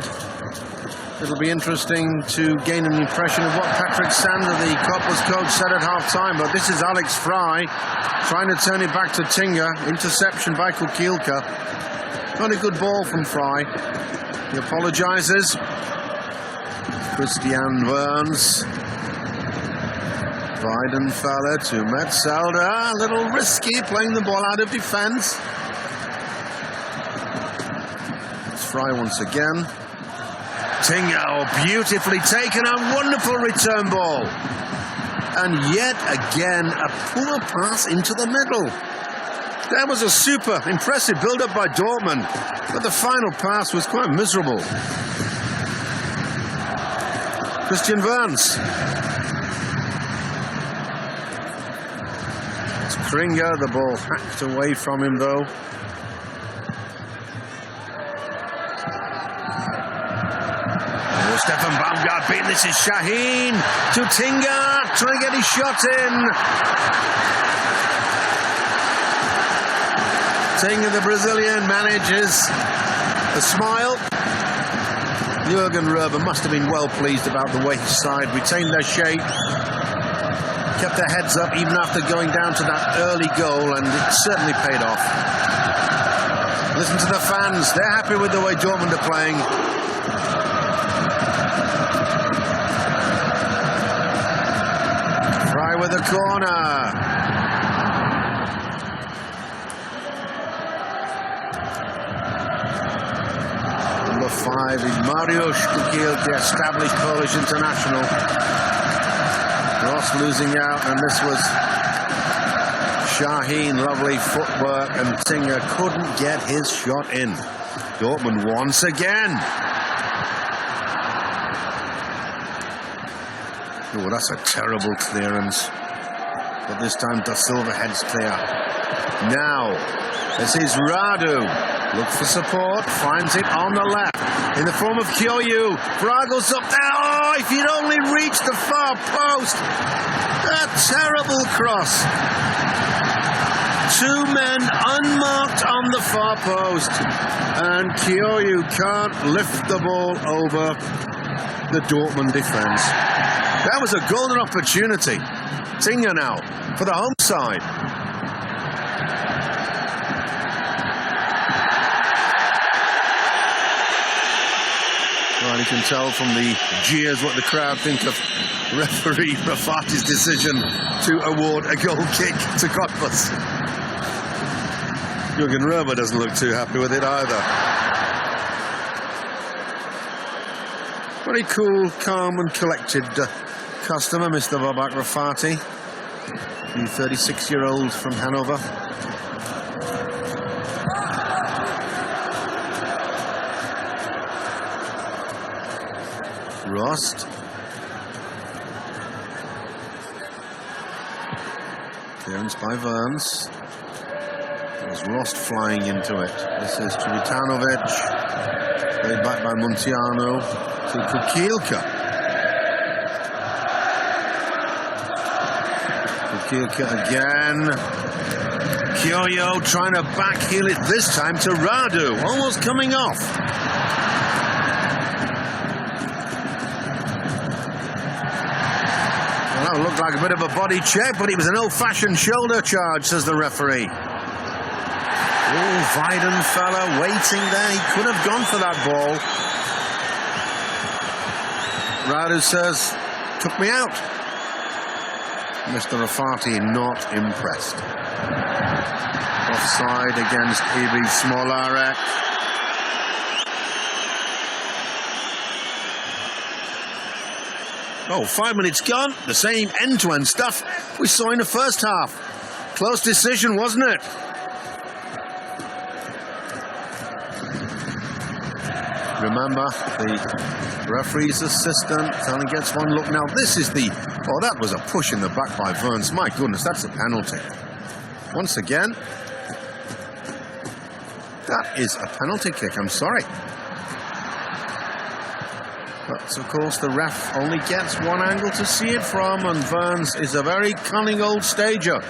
it'll be interesting to gain an impression of what Patrick Sander, the Cottbus coach, said at half-time. But this is Alex Fry trying to turn it back to Tinga. Interception by Kukielka. Not a good ball from Fry. He apologises. Christian Werns. Weidenfeller to Metzelder. A little risky playing the ball out of defence. It's Fry once again. Tinga, beautifully taken, a wonderful return ball. And yet again, a poor pass into the middle. That was a super impressive build-up by Dortmund, but the final pass was quite miserable. Christian Werns. It's Kringer, the ball hacked away from him though. Stefan Baumgart beating. This is Shaheen to Tinga, trying to get his shot in. Tinga, the Brazilian, manages a smile. Jürgen Röber must have been well pleased about the way his side retained their shape, kept their heads up even after going down to that early goal, and it certainly paid off. Listen to the fans, they're happy with the way Dortmund are playing. Fry with a corner. Number 5 Relive is Mariusz Kukiel, the established Polish international. Ross losing out, and this was Shaheen, lovely footwork, and Singer couldn't get his shot in. Dortmund once again. Oh, that's a terrible clearance. But this time Da Silva heads clear. Now, this is Radu. Look for support, finds it on the left. In the form of Kyoyu. Bragos up there. Oh, if he'd only reached the far post. A terrible cross. Two men unmarked on the far post. And Kyoyu can't lift the ball over the Dortmund defense. That was a golden opportunity. Singer now for the home side. Well, you can tell from the jeers what the crowd think of referee Rafati's decision to award a goal kick to Cottbus. Jürgen Römer doesn't look too happy with it either. Very cool, calm and collected customer, Mr. Babak Rafati, the 36-year-old from Hanover. Rost. Clearance by Verns. There's Rost flying into it. This is Civitanovic. Played back by Muntiano to Kukielka. Kukielka again. Kyoyo trying to backheel it this time to Radu. Almost coming off. Well, that looked like a bit of a body check, but it was an old-fashioned shoulder charge, says the referee. Oh, Weidenfeller waiting there. He could have gone for that ball. Radu says, took me out. Mr. Rafati not impressed. Offside against Ibi Smolarek. Oh, 5 minutes gone. The same end-to-end stuff we saw in the first half. Close decision, wasn't it? Remember, the referee's assistant only gets one look. Now, this is the... Oh, that was a push in the back by Verns. My goodness, that's a penalty. Once again, that is a penalty kick. I'm sorry. But, of course, the ref only gets one angle to see it from, and Verns is a very cunning old stager.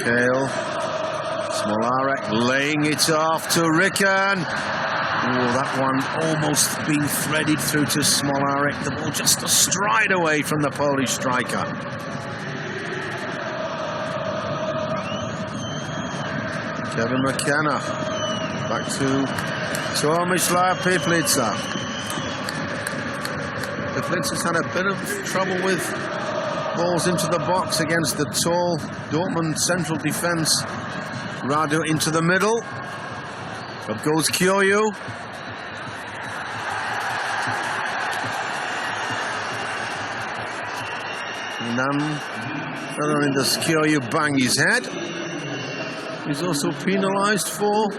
Kale. Smolarek laying it off to Ricken. Oh, that one almost being threaded through to Smolarek. The ball just a stride away from the Polish striker. Kevin McKenna. Back to Tomislav Piplica. Piplica's had a bit of trouble with balls into the box against the tall Dortmund central defense. Radu into the middle. Up goes Kyoyu. And then, not only does Kyoyu bang his head, he's also penalised for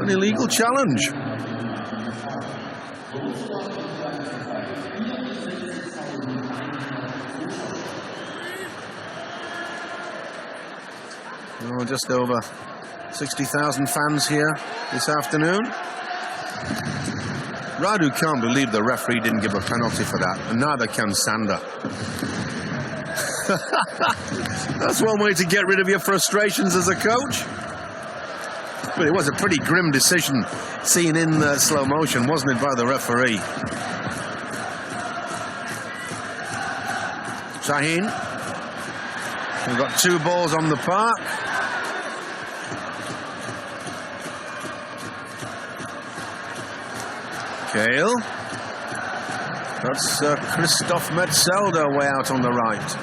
an illegal challenge. Oh, just over 60,000 fans here this afternoon. Radu can't believe the referee didn't give a penalty for that, and neither can Sander. That's one way to get rid of your frustrations as a coach. But it was a pretty grim decision seen in slow motion, wasn't it, by the referee? Shaheen. We've got 2 balls on the park. Kale. That's Christoph Metzelder way out on the right.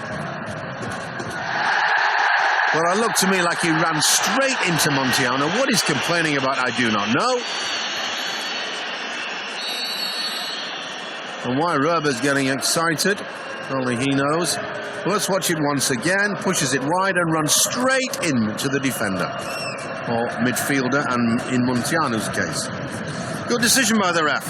Well, it looked to me like he ran straight into Montiano. What he's complaining about, I do not know. And why Röber's getting excited, only he knows. Well, let's watch it once again. Pushes it wide and runs straight into the defender, or midfielder, and in Montiano's case. Good decision by the ref.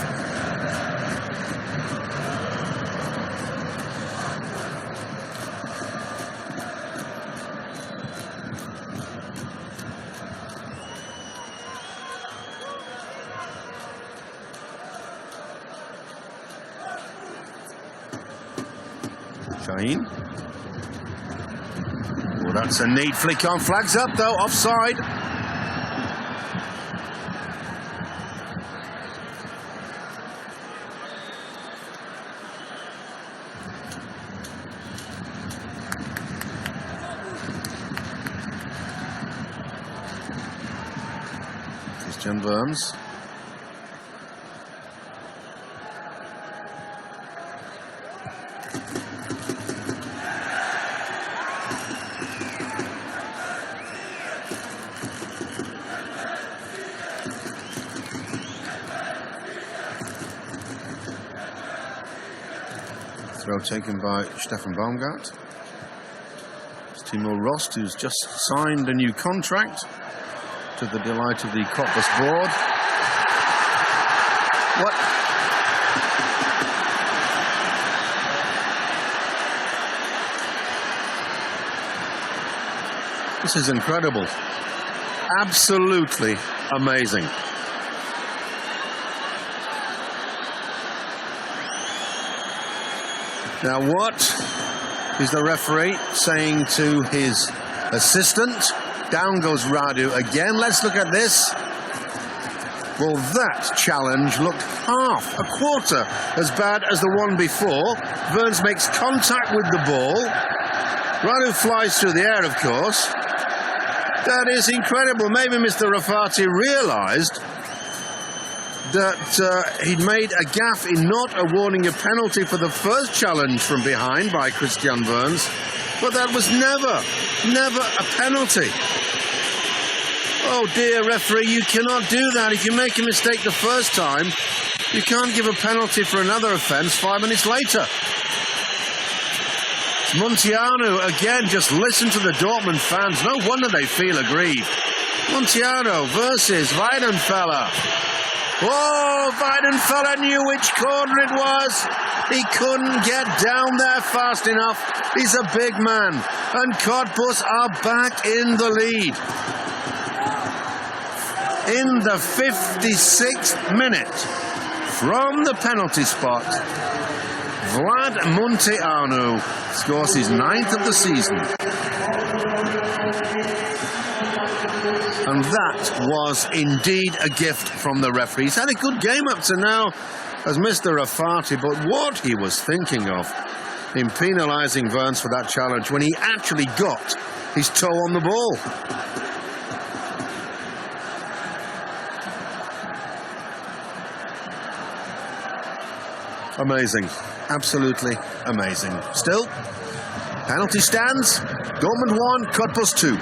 Shaheen. Well, that's a neat flick on. Flags up, though. Offside. Christian Burns. Throw taken by Stefan Baumgart. It's Timo Rost, who's just signed a new contract, to the delight of the Cottbus board. What? This is incredible. Absolutely amazing. Now, what is the referee saying to his assistant? Down goes Radu again. Let's look at this. Well, that challenge looked a quarter as bad as the one before. Burns makes contact with the ball. Radu flies through the air, of course. That is incredible. Maybe Mr. Rafati realized that he'd made a gaffe in not awarding a penalty for the first challenge from behind by Christian Burns, but that was never a penalty. Oh dear, referee, you cannot do that. If you make a mistake the first time, you can't give a penalty for another offence 5 minutes later. Montiano, again, just listen to the Dortmund fans. No wonder they feel aggrieved. Montiano versus Weidenfeller. Oh, Weidenfeller knew which corner it was. He couldn't get down there fast enough. He's a big man. And Cottbus are back in the lead. In the 56th minute, from the penalty spot, Vlad Munteanu scores his 9th of the season. And that was indeed a gift from the referee. He's had a good game up to now as Mr. Rafati, but what he was thinking of in penalising Burns for that challenge when he actually got his toe on the ball. Amazing. Absolutely amazing. Still, penalty stands. Dortmund 1, Cottbus 2.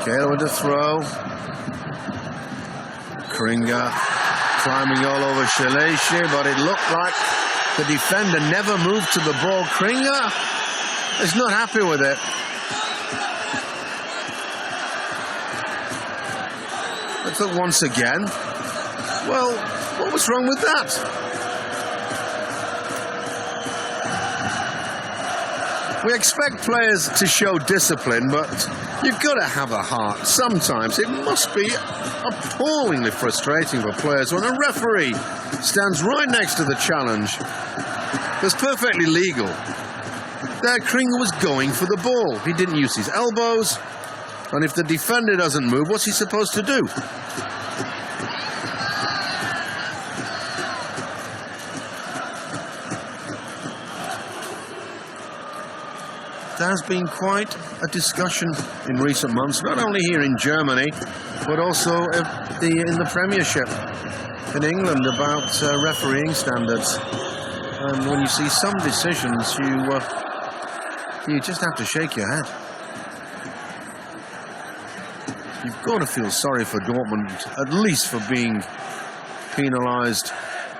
Kale with the throw. Kringa climbing all over Shaleshi, but it looked like the defender never moved to the ball. Kringa is not happy with it. Let's look once again. Well, what was wrong with that? We expect players to show discipline, but you've got to have a heart. Sometimes it must be appallingly frustrating for players when a referee stands right next to the challenge. That's perfectly legal. There, Kringle was going for the ball. He didn't use his elbows. And if the defender doesn't move, what's he supposed to do? There's been quite a discussion in recent months, not only here in Germany, but also in the Premiership in England about refereeing standards. And when you see some decisions, you just have to shake your head. You've got to feel sorry for Dortmund, at least for being penalised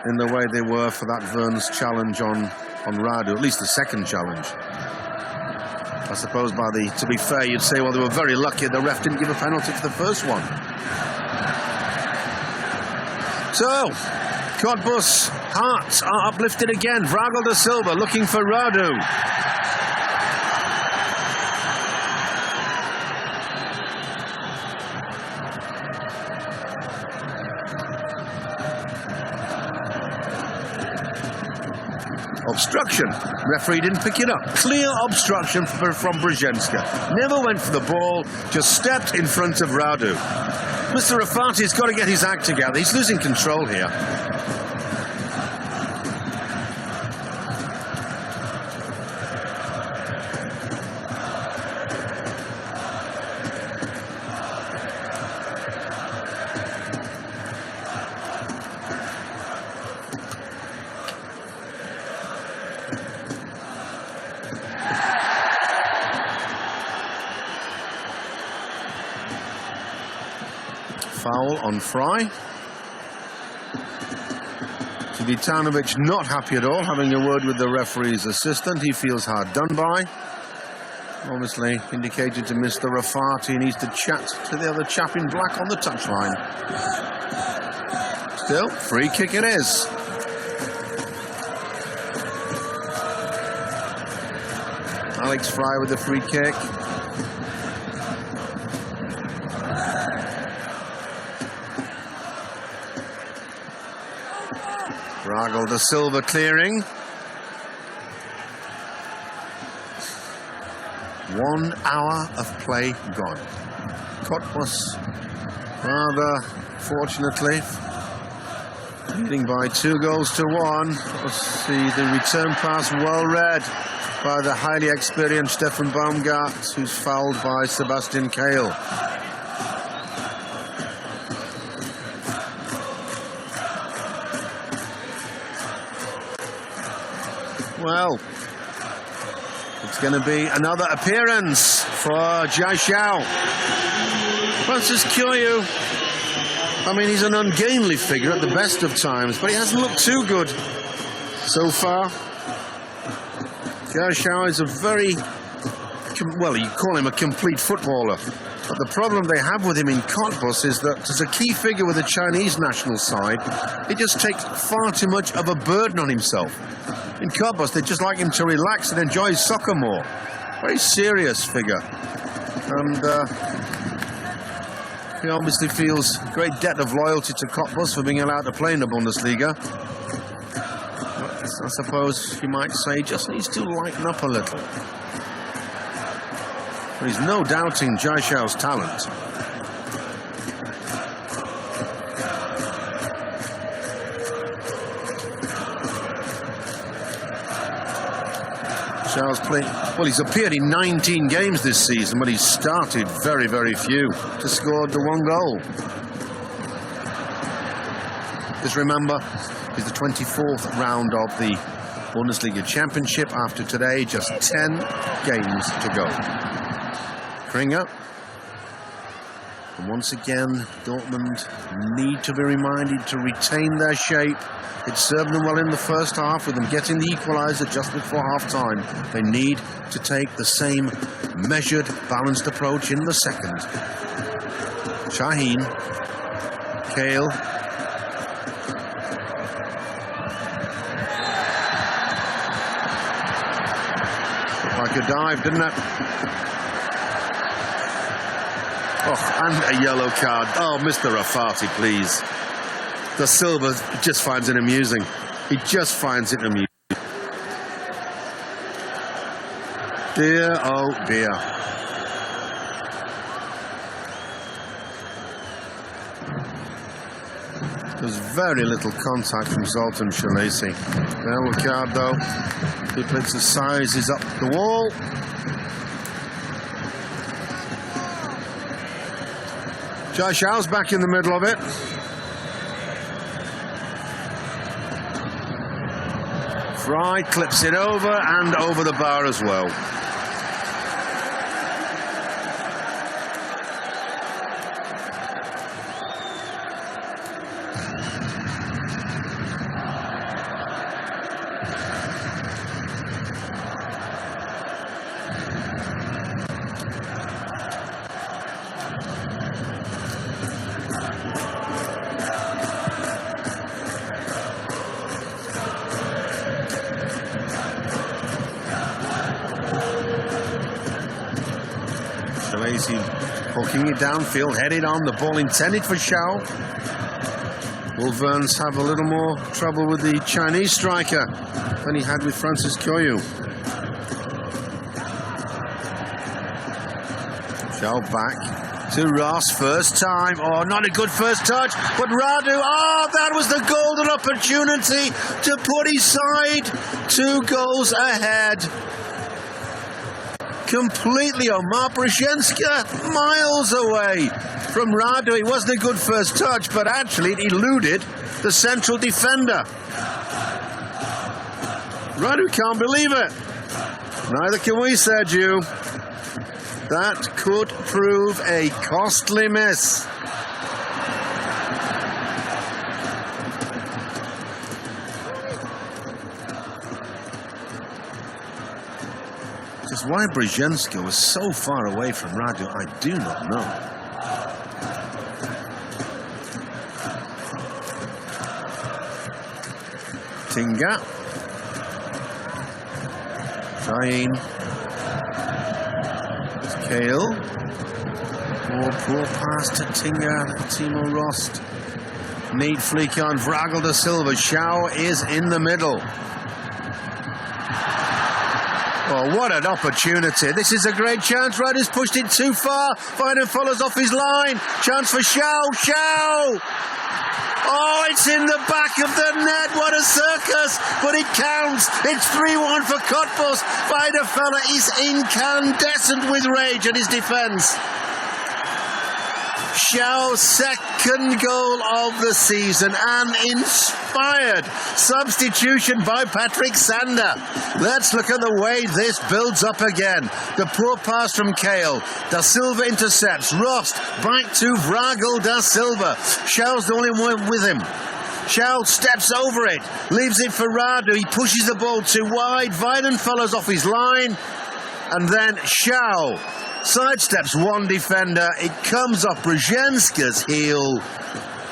in the way they were for that Verns challenge on Radu, at least the second challenge. I suppose to be fair, you'd say, well, they were very lucky the ref didn't give a penalty for the first one. So, Cottbus hearts are uplifted again. Vragel da Silva looking for Radu. Obstruction. Referee didn't pick it up. Clear obstruction from Brzezinska. Never went for the ball, just stepped in front of Radu. Mr. Rafati's got to get his act together. He's losing control here. Foul on Fry. Zvitanovic not happy at all, having a word with the referee's assistant. He feels hard done by. Obviously indicated to Mr. Rafati he needs to chat to the other chap in black on the touchline. Still, free kick it is. Alex Fry with the free kick. Vragel da Silva clearing. 1 hour of play gone. Cottbus, rather fortunately, leading by 2-1. Let's see the return pass well read by the highly experienced Stefan Baumgart, who's fouled by Sebastian Kehl. Well, it's going to be another appearance for Jia Xiao. Francis Kyoyu, I mean, he's an ungainly figure at the best of times, but he hasn't looked too good so far. Jia Xiao is a very, well, you call him a complete footballer. But the problem they have with him in Cottbus is that as a key figure with the Chinese national side, he just takes far too much of a burden on himself. In Cottbus, they just like him to relax and enjoy his soccer more. Very serious figure. And he obviously feels a great debt of loyalty to Cottbus for being allowed to play in the Bundesliga. But I suppose you might say he just needs to lighten up a little. But he's no doubting Jia Xiao's talent. Xiao's played, well, he's appeared in 19 games this season, but he's started very, very few. Just scored the 1 goal. Just remember, it's the 24th round of the Bundesliga Championship. After today, just 10 games to go. Kringer. And once again, Dortmund need to be reminded to retain their shape. It served them well in the first half with them getting the equaliser just before half-time. They need to take the same measured, balanced approach in the second. Shaheen. Kehl. Looked like a dive, didn't it? Oh, and a yellow card. Oh, Mr. Rafati, please. Da Silva just finds it amusing. He just finds it amusing. Dear, oh dear. There's very little contact from Zoltan Shalesi. Yellow card though. Duplitz sizes up the wall. Xiao's back in the middle of it. Fry clips it over and over the bar as well. Hooking it downfield, headed on, the ball intended for Xiao. Wolvernes have a little more trouble with the Chinese striker than he had with Francis Kyoyu. Xiao back to Ross, first time. Oh, not a good first touch, but Radu, that was the golden opportunity to put his side 2 goals ahead. Completely Omar Brzezinska, miles away from Radu. It wasn't a good first touch, but actually it eluded the central defender. Radu can't believe it. Neither can we, Sergio. That could prove a costly miss. Just why Brzezinska was so far away from Radu, I do not know. Tinga. Shaheen. Kale. Poor pass to Tinga. Timo Rost. Need fleek on Vragel da Silva. Xiao is in the middle. Oh, what an opportunity. This is a great chance. Radu's pushed it too far. Biden follows off his line. Chance for Xiao. Xiao! Oh, it's in the back of the net. What a circus. But it counts. It's 3-1 for Cottbus. Weidenfeller is incandescent with rage at his defence. Xiao's second goal of the season, an inspired substitution by Patrick Sander. Let's look at the way this builds up again. The poor pass from Kale. Da Silva intercepts. Rost back to Vragel da Silva. Xiao's the only one with him. Xiao steps over it, leaves it for Radu. He pushes the ball too wide. Weidenfeller's off his line. And then Xiao sidesteps one defender. It comes off Brzezinska's heel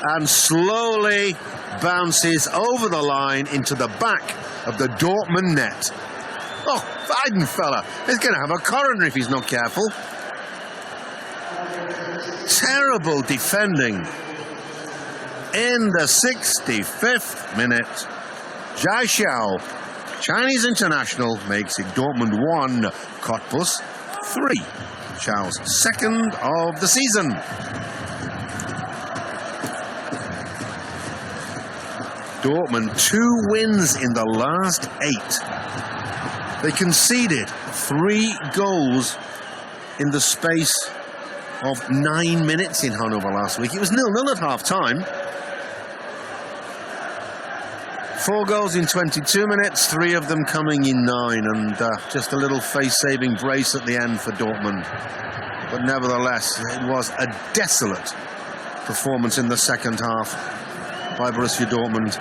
and slowly bounces over the line into the back of the Dortmund net. Oh, Weidenfeller is going to have a coronary if he's not careful. Terrible defending. In the 65th minute, Jia Xiao, Chinese international, makes it Dortmund 1, Cottbus 3. Xiao's second of the season. Dortmund 2 wins in the last 8. They conceded 3 goals in the space of 9 minutes in Hanover last week. It was 0-0 at half-time. 4 goals in 22 minutes, 3 of them coming in 9, and just a little face-saving brace at the end for Dortmund. But nevertheless, it was a desolate performance in the second half by Borussia Dortmund.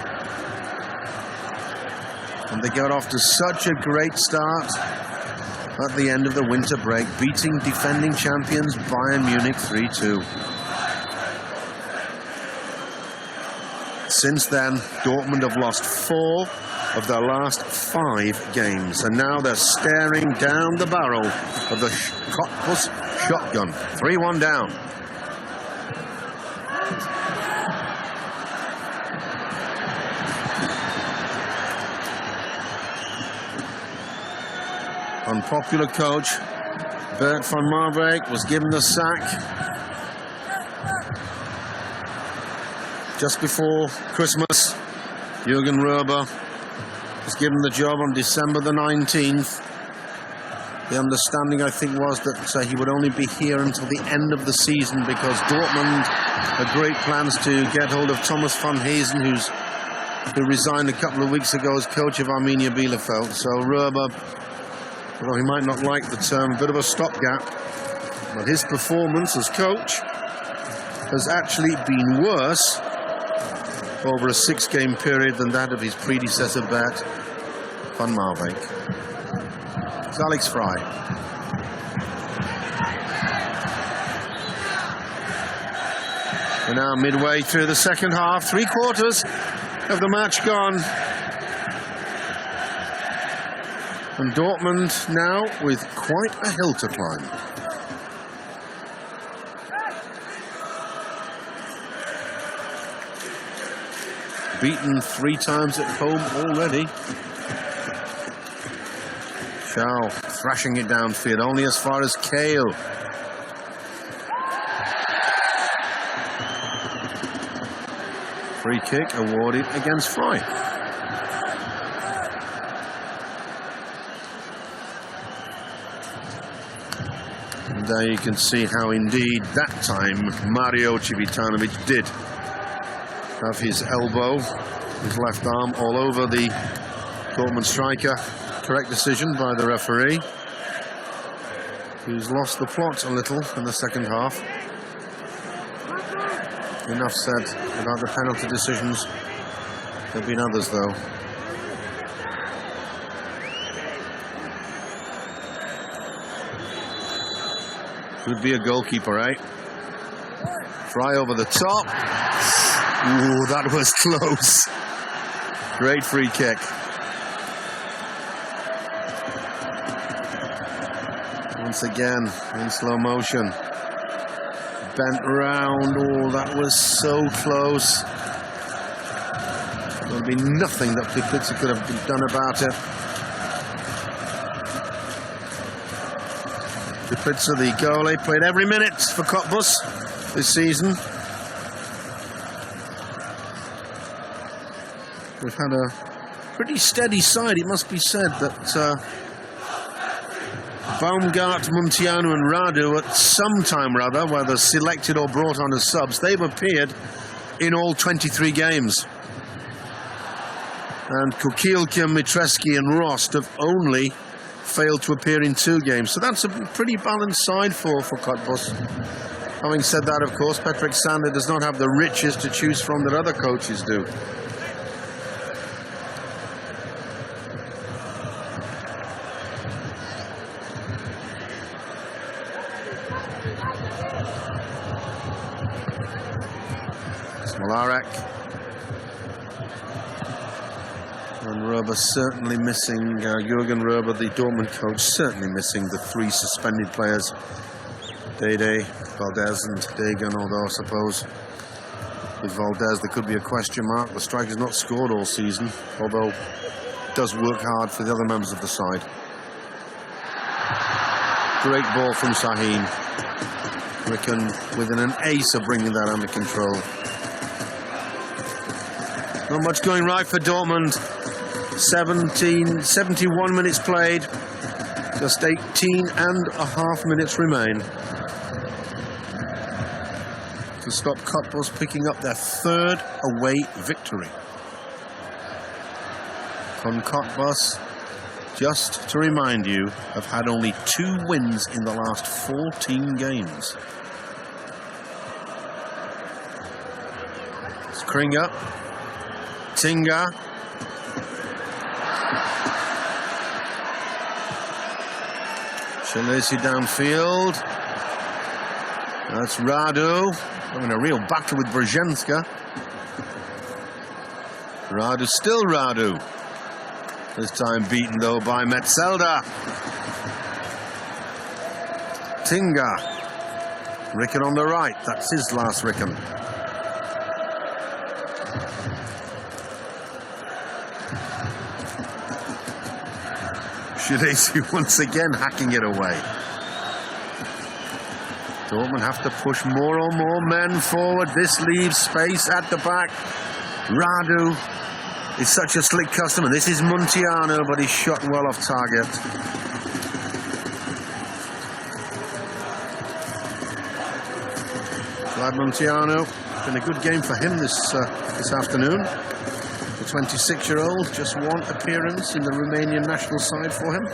And they got off to such a great start at the end of the winter break, beating defending champions Bayern Munich 3-2. Since then, Dortmund have lost 4 of their last 5 games, and now they're staring down the barrel of the Cottbus shotgun. 3-1 down. Unpopular coach Bert van Marwijk was given the sack just before Christmas. Jürgen Röber was given the job on December the 19th. The understanding, I think, was that he would only be here until the end of the season because Dortmund had great plans to get hold of Thomas van Heesen, who resigned a couple of weeks ago as coach of Arminia Bielefeld. So Röber, well, he might not like the term, a bit of a stopgap, but his performance as coach has actually been worse over a 6-game period than that of his predecessor, Bert van Marwijk. It's Alex Fry. We're now midway through the second half, 3/4 of the match gone. And Dortmund now with quite a hill to climb. Beaten 3 times at home already. Schau thrashing it downfield, only as far as Kale. Free kick awarded against Fry. And there you can see how indeed that time Mario Civitanovic did have his elbow, his left arm all over the Dortmund striker. Correct decision by the referee, who's lost the plot a little in the second half. Enough said about the penalty decisions. There have been others, though. Could be a goalkeeper, eh? Fry over the top. Ooh, that was close. Great free kick. Once again, in slow motion. Bent round. Oh, that was so close. There'll be nothing that Pizza could have done about it. Pizza, the goalie, played every minute for Cottbus this season. We've had a pretty steady side, it must be said, that Baumgart, Muntianu and Radu at some time or other, whether selected or brought on as subs, they've appeared in all 23 games. And Kukielke, Mitreski and Rost have only failed to appear in 2 games. So that's a pretty balanced side for Cottbus. Having said that, of course, Patrick Sander does not have the riches to choose from that other coaches do. Smolarek. And Röber certainly missing, Jürgen Röber, the Dortmund coach, certainly missing the 3 suspended players. Dede, Valdez and Dagan, although I suppose with Valdez there could be a question mark. The striker's not scored all season, although does work hard for the other members of the side. Great ball from Sahin. Ricken within an ace of bringing that under control. Not much going right for Dortmund. 71 minutes played. Just 18.5 minutes remain to stop Cottbus picking up their 3rd away victory. From Cottbus, just to remind you, have had only 2 wins in the last 14 games. Skringer, Tinga, Chilesi downfield. That's Radu having a real battle with Brzezinska. Radu, still Radu. This time beaten though by Metzelder. Tinga. Ricken on the right. That's his last Ricken. Chilesi once again hacking it away. Dortmund have to push more and more men forward. This leaves space at the back. Radu is such a slick customer. This is Muntiano, but he's shot well off target. Glad Montiano. Been a good game for him this afternoon. The 26-year-old, just one appearance in the Romanian national side for him.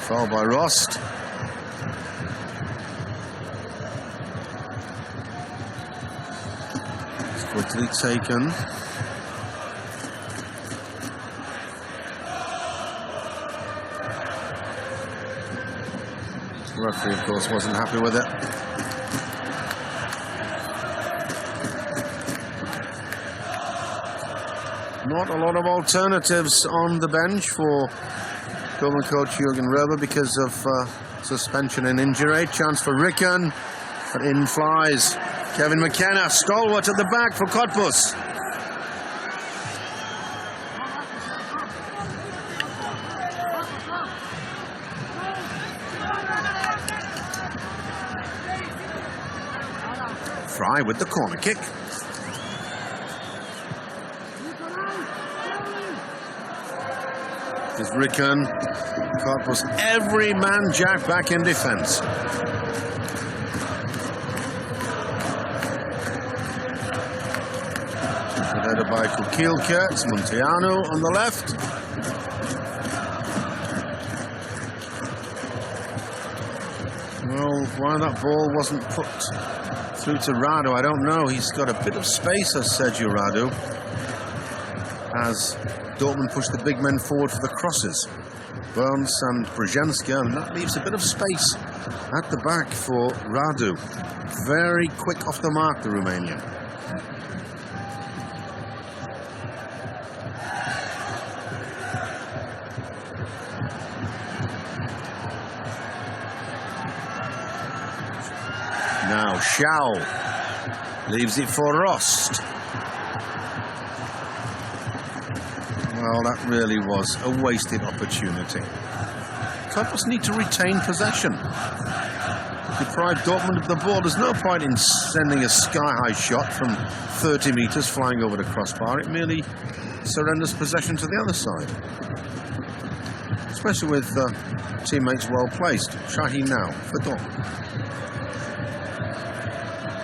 Foul by Rost. It's quickly taken. The referee, of course, wasn't happy with it. Not a lot of alternatives on the bench for Dortmund coach Jürgen Röber because of suspension and injury. Chance for Ricken, but in flies Kevin McKenna, stalwart at the back for Cottbus. Fry with the corner kick. Is Ricken. Cottbus every man jack back in defence. Headed by Kukielke. It's Montiano on the left. Well, why that ball wasn't put through to Radu, I don't know. He's got a bit of space, as Sergio Radu, as Dortmund push the big men forward for the crosses. Burns and Brzezinska, and that leaves a bit of space at the back for Radu. Very quick off the mark, the Romanian. Now Schau leaves it for Rost. Well, that really was a wasted opportunity. Cottbus need to retain possession. Deprive Dortmund of the ball. There's no point in sending a sky-high shot from 30 metres flying over the crossbar. It merely surrenders possession to the other side. Especially with teammates well placed. Şahin now for Dortmund.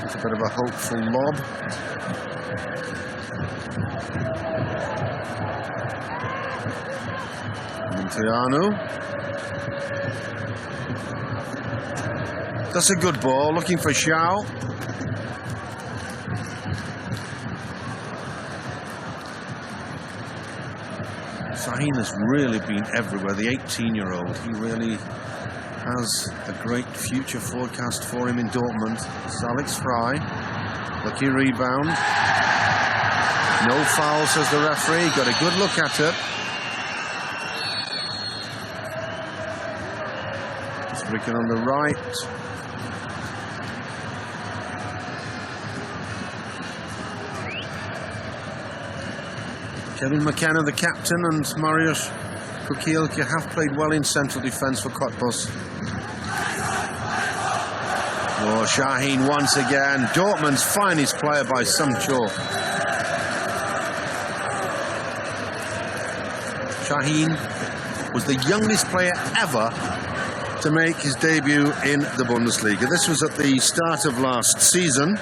It's a bit of a hopeful lob. Montiano. That's a good ball, looking for Schau. Şahin has really been everywhere, the 18-year-old. He really has a great future forecast for him in Dortmund. It's Alex Fry. Lucky rebound. No foul, says the referee. Got a good look at it. Ricken on the right. Kevin McKenna, the captain, and Mariusz Kukielke have played well in central defence for Cottbus. Oh, Şahin once again. Dortmund's finest player by some chalk. Şahin was the youngest player ever to make his debut in the Bundesliga. This was at the start of last season,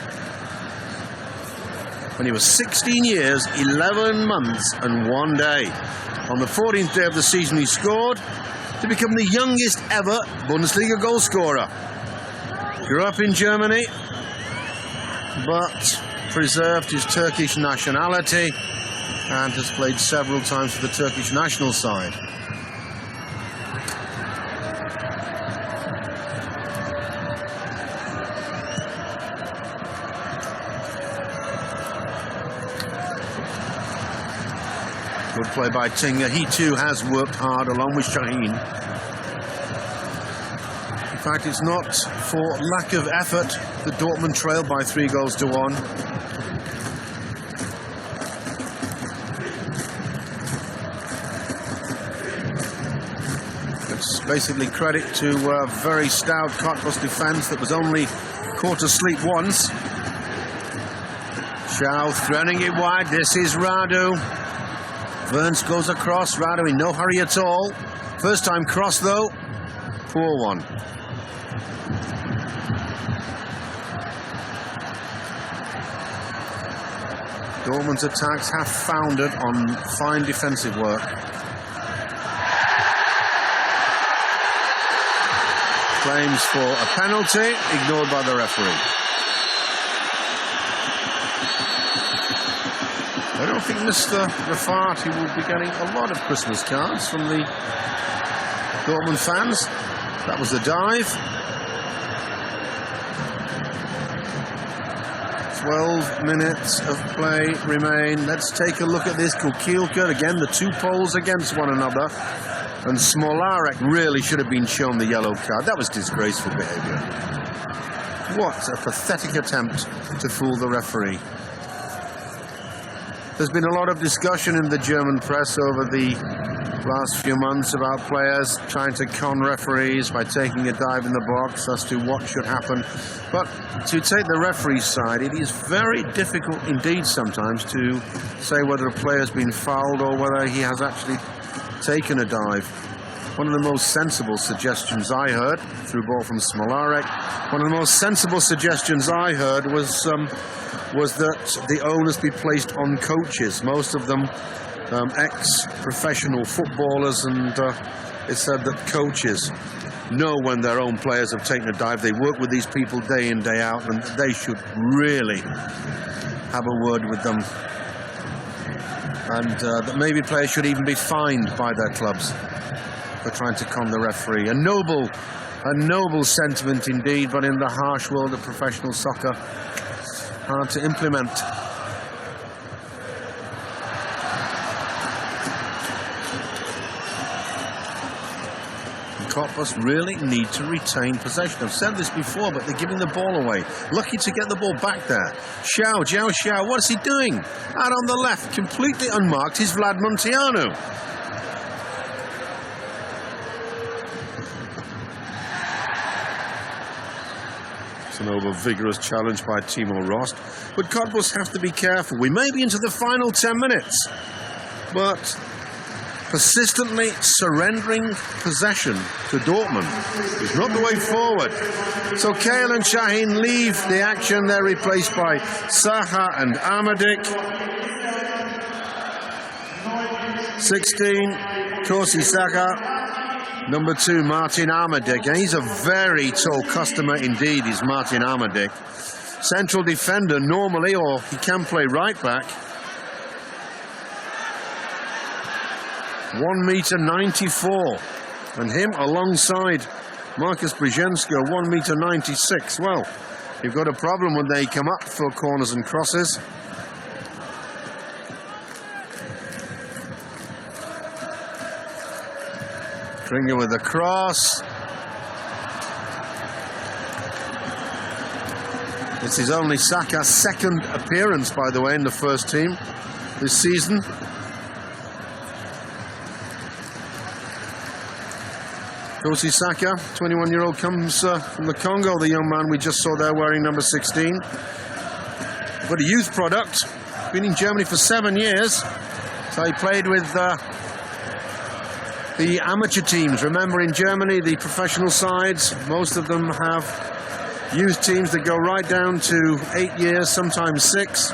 when he was 16 years, 11 months and 1 day. On the 14th day of the season, he scored to become the youngest ever Bundesliga goal scorer. Grew up in Germany, but preserved his Turkish nationality and has played several times for the Turkish national side. Good play by Tinger. He too has worked hard along with Şahin. In fact, it's not for lack of effort that Dortmund trail by 3-1. It's basically credit to a very stout Cottbus defence that was only caught asleep once. Schau threading it wide. This is Radu. Burns goes across. Radu in no hurry at all. First time cross though. Poor one. Dortmund's attacks have founded on fine defensive work. Claims for a penalty, ignored by the referee. I don't think Mr. Rafati will be getting a lot of Christmas cards from the Dortmund fans. That was the dive. 12 minutes of play remain. Let's take a look at this. Kukielka, again, the two poles against one another. And Smolarek really should have been shown the yellow card. That was disgraceful behaviour. What a pathetic attempt to fool the referee. There's been a lot of discussion in the German press over the last few months about players trying to con referees by taking a dive in the box as to what should happen. But to take the referee's side, it is very difficult indeed sometimes to say whether a player's been fouled or whether he has actually taken a dive. One of the most sensible suggestions I heard, through ball from Smolarek, one of the most sensible suggestions I heard was that the onus be placed on coaches, most of them ex-professional footballers, and it said that coaches know when their own players have taken a dive. They work with these people day in, day out, and they should really have a word with them. And that maybe players should even be fined by their clubs for trying to con the referee. A noble sentiment indeed, but in the harsh world of professional soccer, hard to implement. Cottbus really need to retain possession. I've said this before, but they're giving the ball away. Lucky to get the ball back there. Jiao Xiao, what is he doing? Out on the left, completely unmarked, is Vlad Munteanu. It's an over-vigorous challenge by Timo Rost. But Cottbus have to be careful. We may be into the final 10 minutes, but persistently surrendering possession to Dortmund is not the way forward. So Kale and Shaheen leave the action. They're replaced by Saha and Amadik. 16, Korsi Saka. Number 2, Martin Amadik. And he's a very tall customer indeed, is Martin Amadik. Central defender normally, or he can play right back. 1m94, and him alongside Marcus Brzezinski, 1m96. Well, you've got a problem when they come up for corners and crosses. Kringer with the cross. It's his only Saka's second appearance, by the way, in the first team this season. Korsi Saka, 21-year-old, comes from the Congo, the young man we just saw there wearing number 16. But a youth product, been in Germany for 7 years. So he played with the amateur teams. Remember, in Germany, the professional sides, most of them have youth teams that go right down to 8 years, sometimes 6.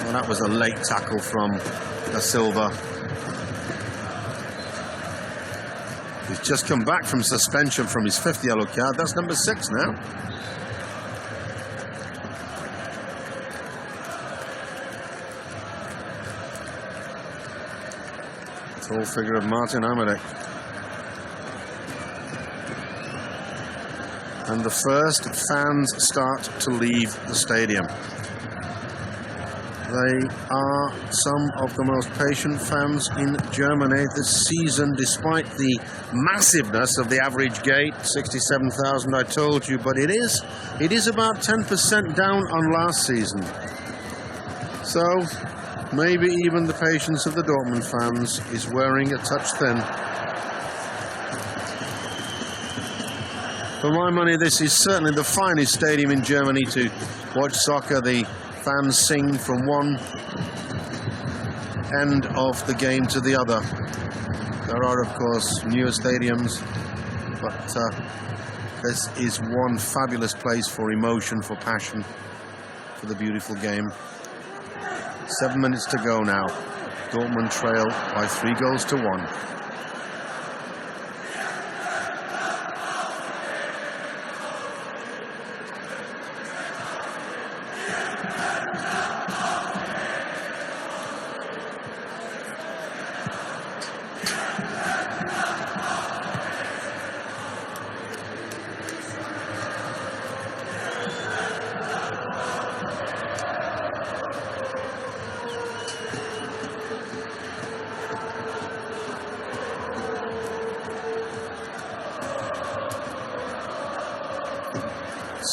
Well, that was a late tackle from Da Silva. He's just come back from suspension from his 5th yellow card. That's number 6 now. Tall figure of Martin Amadik. And the first fans start to leave the stadium. They are some of the most patient fans in Germany this season, despite the massiveness of the average gate, 67,000 I told you, but it is about 10% down on last season. So maybe even the patience of the Dortmund fans is wearing a touch thin. For my money, this is certainly the finest stadium in Germany to watch soccer. The fans sing from one end of the game to the other. There are, of course, newer stadiums, but this is one fabulous place for emotion, for passion, for the beautiful game. 7 minutes to go now. Dortmund trail by 3 goals to 1.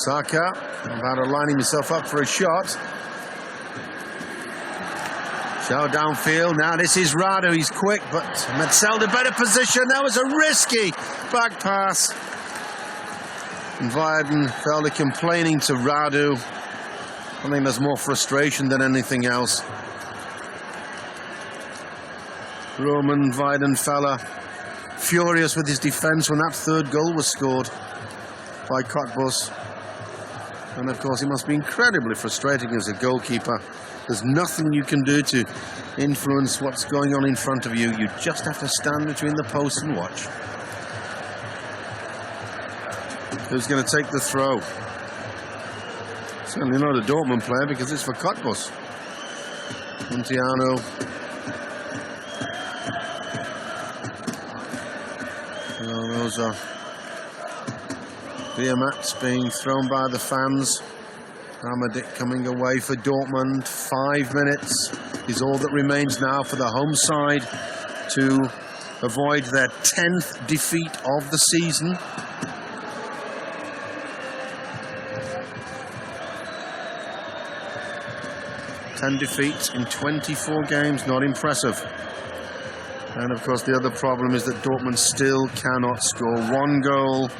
Saka about to lining himself up for a shot. Show downfield. Now this is Radu. He's quick, but Metzelder better position. That was a risky back pass. And Weidenfeller complaining to Radu. I think there's more frustration than anything else. Roman Weidenfeller furious with his defence when that 3rd goal was scored by Cottbus. And of course, it must be incredibly frustrating as a goalkeeper. There's nothing you can do to influence what's going on in front of you. You just have to stand between the posts and watch. Who's going to take the throw? Certainly not a Dortmund player, because it's for Cottbus. Montiano. Oh, those are beer mats being thrown by the fans. Ahmadic coming away for Dortmund. 5 minutes is all that remains now for the home side to avoid their 10th defeat of the season. Ten defeats in 24 games, not impressive. And of course the other problem is that Dortmund still cannot score. 1 goal.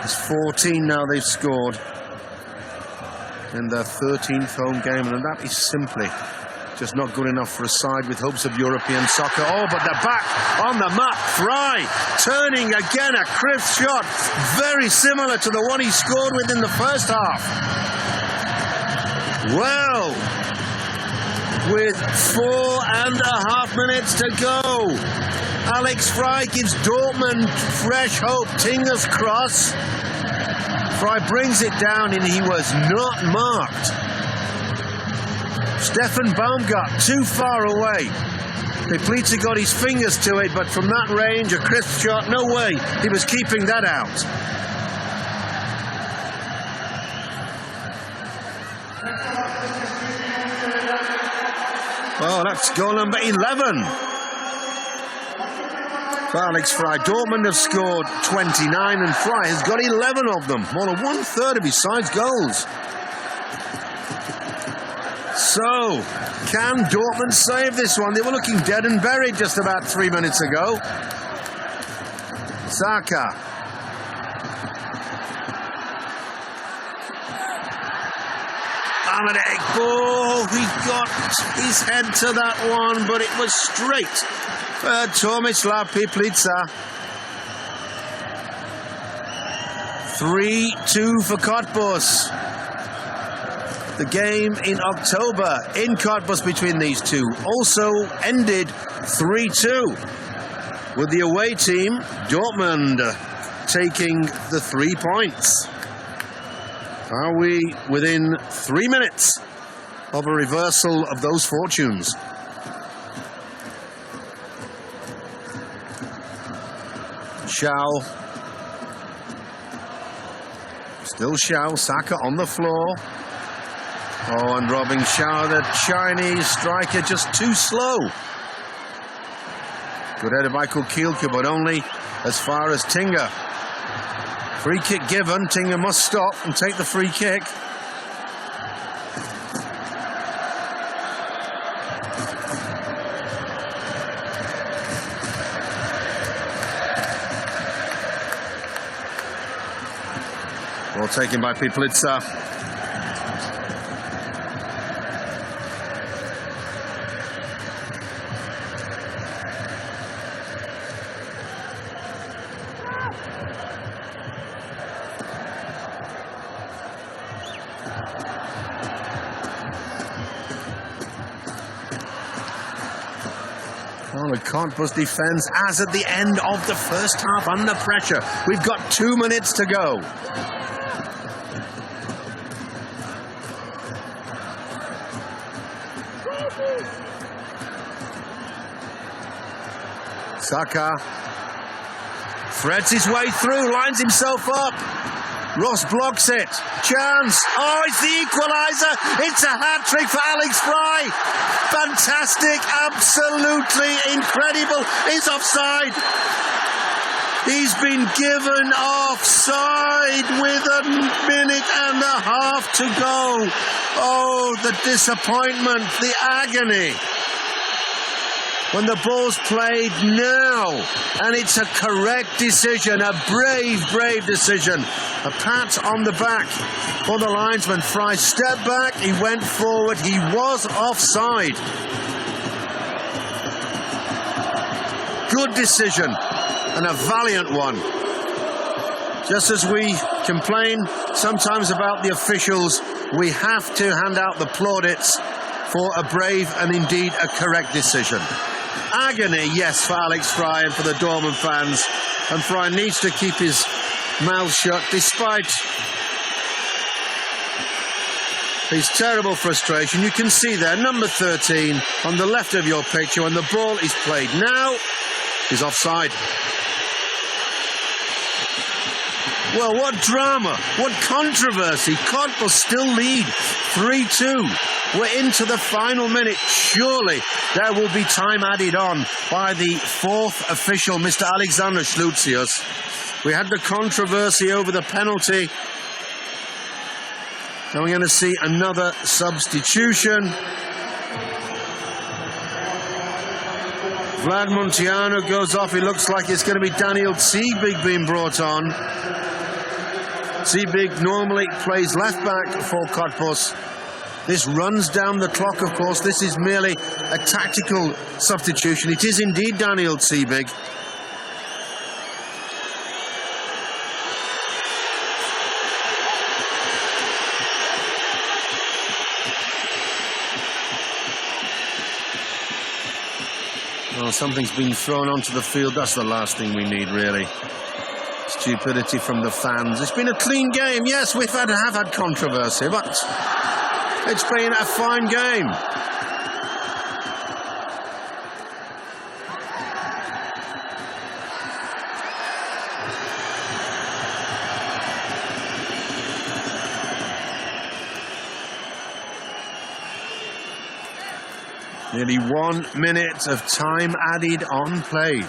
It's 14 now they've scored in their 13th home game, and that is simply just not good enough for a side with hopes of European soccer. Oh, but they're back on the map. Fry turning again, a crisp shot, very similar to the one he scored with in the first half. Well, with 4.5 minutes to go, Alex Fry gives Dortmund fresh hope. Tinger's cross. Fry brings it down, and he was not marked. Stefan Baumgart too far away. Peplica got his fingers to it, but from that range, a crisp shot, no way he was keeping that out. Oh, that's goal number 11. For Alex Fry. Dortmund have scored 29 and Fry has got 11 of them. More than 1/3 of his side's goals. So, can Dortmund save this one? They were looking dead and buried just about 3 minutes ago. Saka. Ahmadic. Oh, he got his head to that one, but it was straight. Tomislav Peplica. 3-2 for Cottbus. The game in October in Cottbus between these two also ended 3-2, with the away team, Dortmund, taking the 3 points. Are we within 3 minutes of a reversal of those fortunes? Schau. Still Schau. Saka on the floor. Oh, and robbing Schau, the Chinese striker, just too slow. Good header by Kukielka, but only as far as Tinga. Free kick given. Tinga must stop and take the free kick. Ball taken by Piplica. Well, the Cottbus defence as at the end of the first half under pressure. We've got 2 minutes to go. Saka threads his way through, lines himself up. Ross blocks it. Chance. Oh, it's the equaliser. It's a hat-trick for Alex Fry. Fantastic. Absolutely incredible. He's offside. He's been given offside with a minute and a half to go. Oh, the disappointment, the agony. When the ball's played now, and it's a correct decision, a brave decision. A pat on the back for the linesman. Fry stepped back, he went forward, he was offside. Good decision, and a valiant one. Just as we complain sometimes about the officials, we have to hand out the plaudits for a brave and indeed a correct decision. Agony, yes, for Alex Fry and for the Dortmund fans. And Fry needs to keep his mouth shut despite his terrible frustration. You can see there, number 13 on the left of your picture, when the ball is played now, is offside. Well, what drama, what controversy. Cottbus still lead 3-2. We're into the final minute. Surely there will be time added on by the fourth official, Mr. Alexander Schlutsius. We had the controversy over the penalty. Now we're going to see another substitution. Vlad Munteanu goes off. It looks like it's going to be Daniel Ziebig being brought on. Ziebig normally plays left back for Cottbus. This runs down the clock, of course. This is merely a tactical substitution. It is indeed Daniel Ziebig. Well, something's been thrown onto the field. That's the last thing we need, really. Stupidity from the fans. It's been a clean game. Yes, we have had controversy, but it's been a fine game. Nearly 1 minute of time added on played.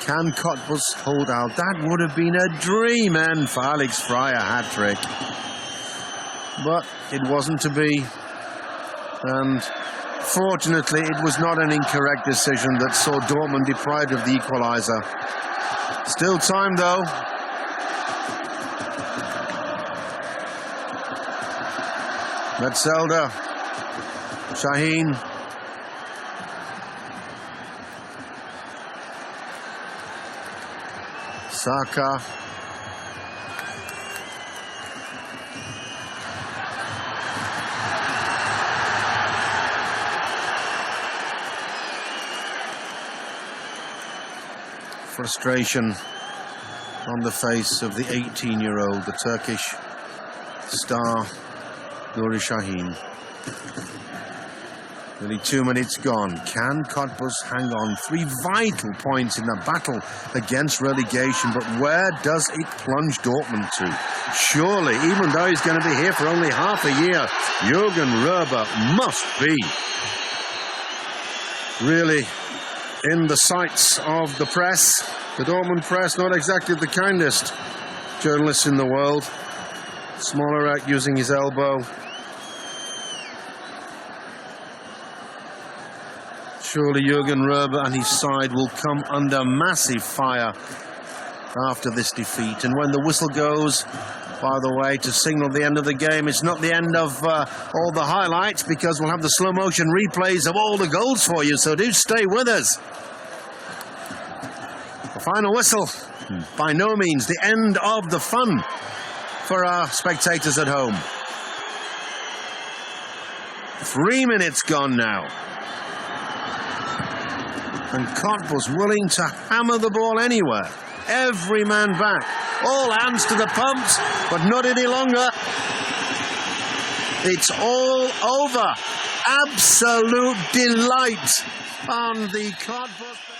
Can Cottbus hold out? That would have been a dream end for Alex Fry, a hat-trick. But it wasn't to be. And fortunately, it was not an incorrect decision that saw Dortmund deprived of the equaliser. Still time, though. Metzelder, Shaheen. Saka. Frustration on the face of the 18-year-old, the Turkish star, Nuri Şahin. Nearly 2 minutes gone. Can Cottbus hang on? 3 vital points in the battle against relegation, but where does it plunge Dortmund to? Surely, even though he's going to be here for only half a year, Jürgen Röber must be really in the sights of the press. The Dortmund press, not exactly the kindest journalists in the world. Smaller out using his elbow. Surely Jürgen Röber and his side will come under massive fire after this defeat. And when the whistle goes, by the way, to signal the end of the game, it's not the end of all the highlights, because we'll have the slow motion replays of all the goals for you, so do stay with us. The final whistle, by no means the end of the fun for our spectators at home. 3 minutes gone now. And Cottbus willing to hammer the ball anywhere. Every man back. All hands to the pumps, but not any longer. It's all over. Absolute delight on the Cottbus.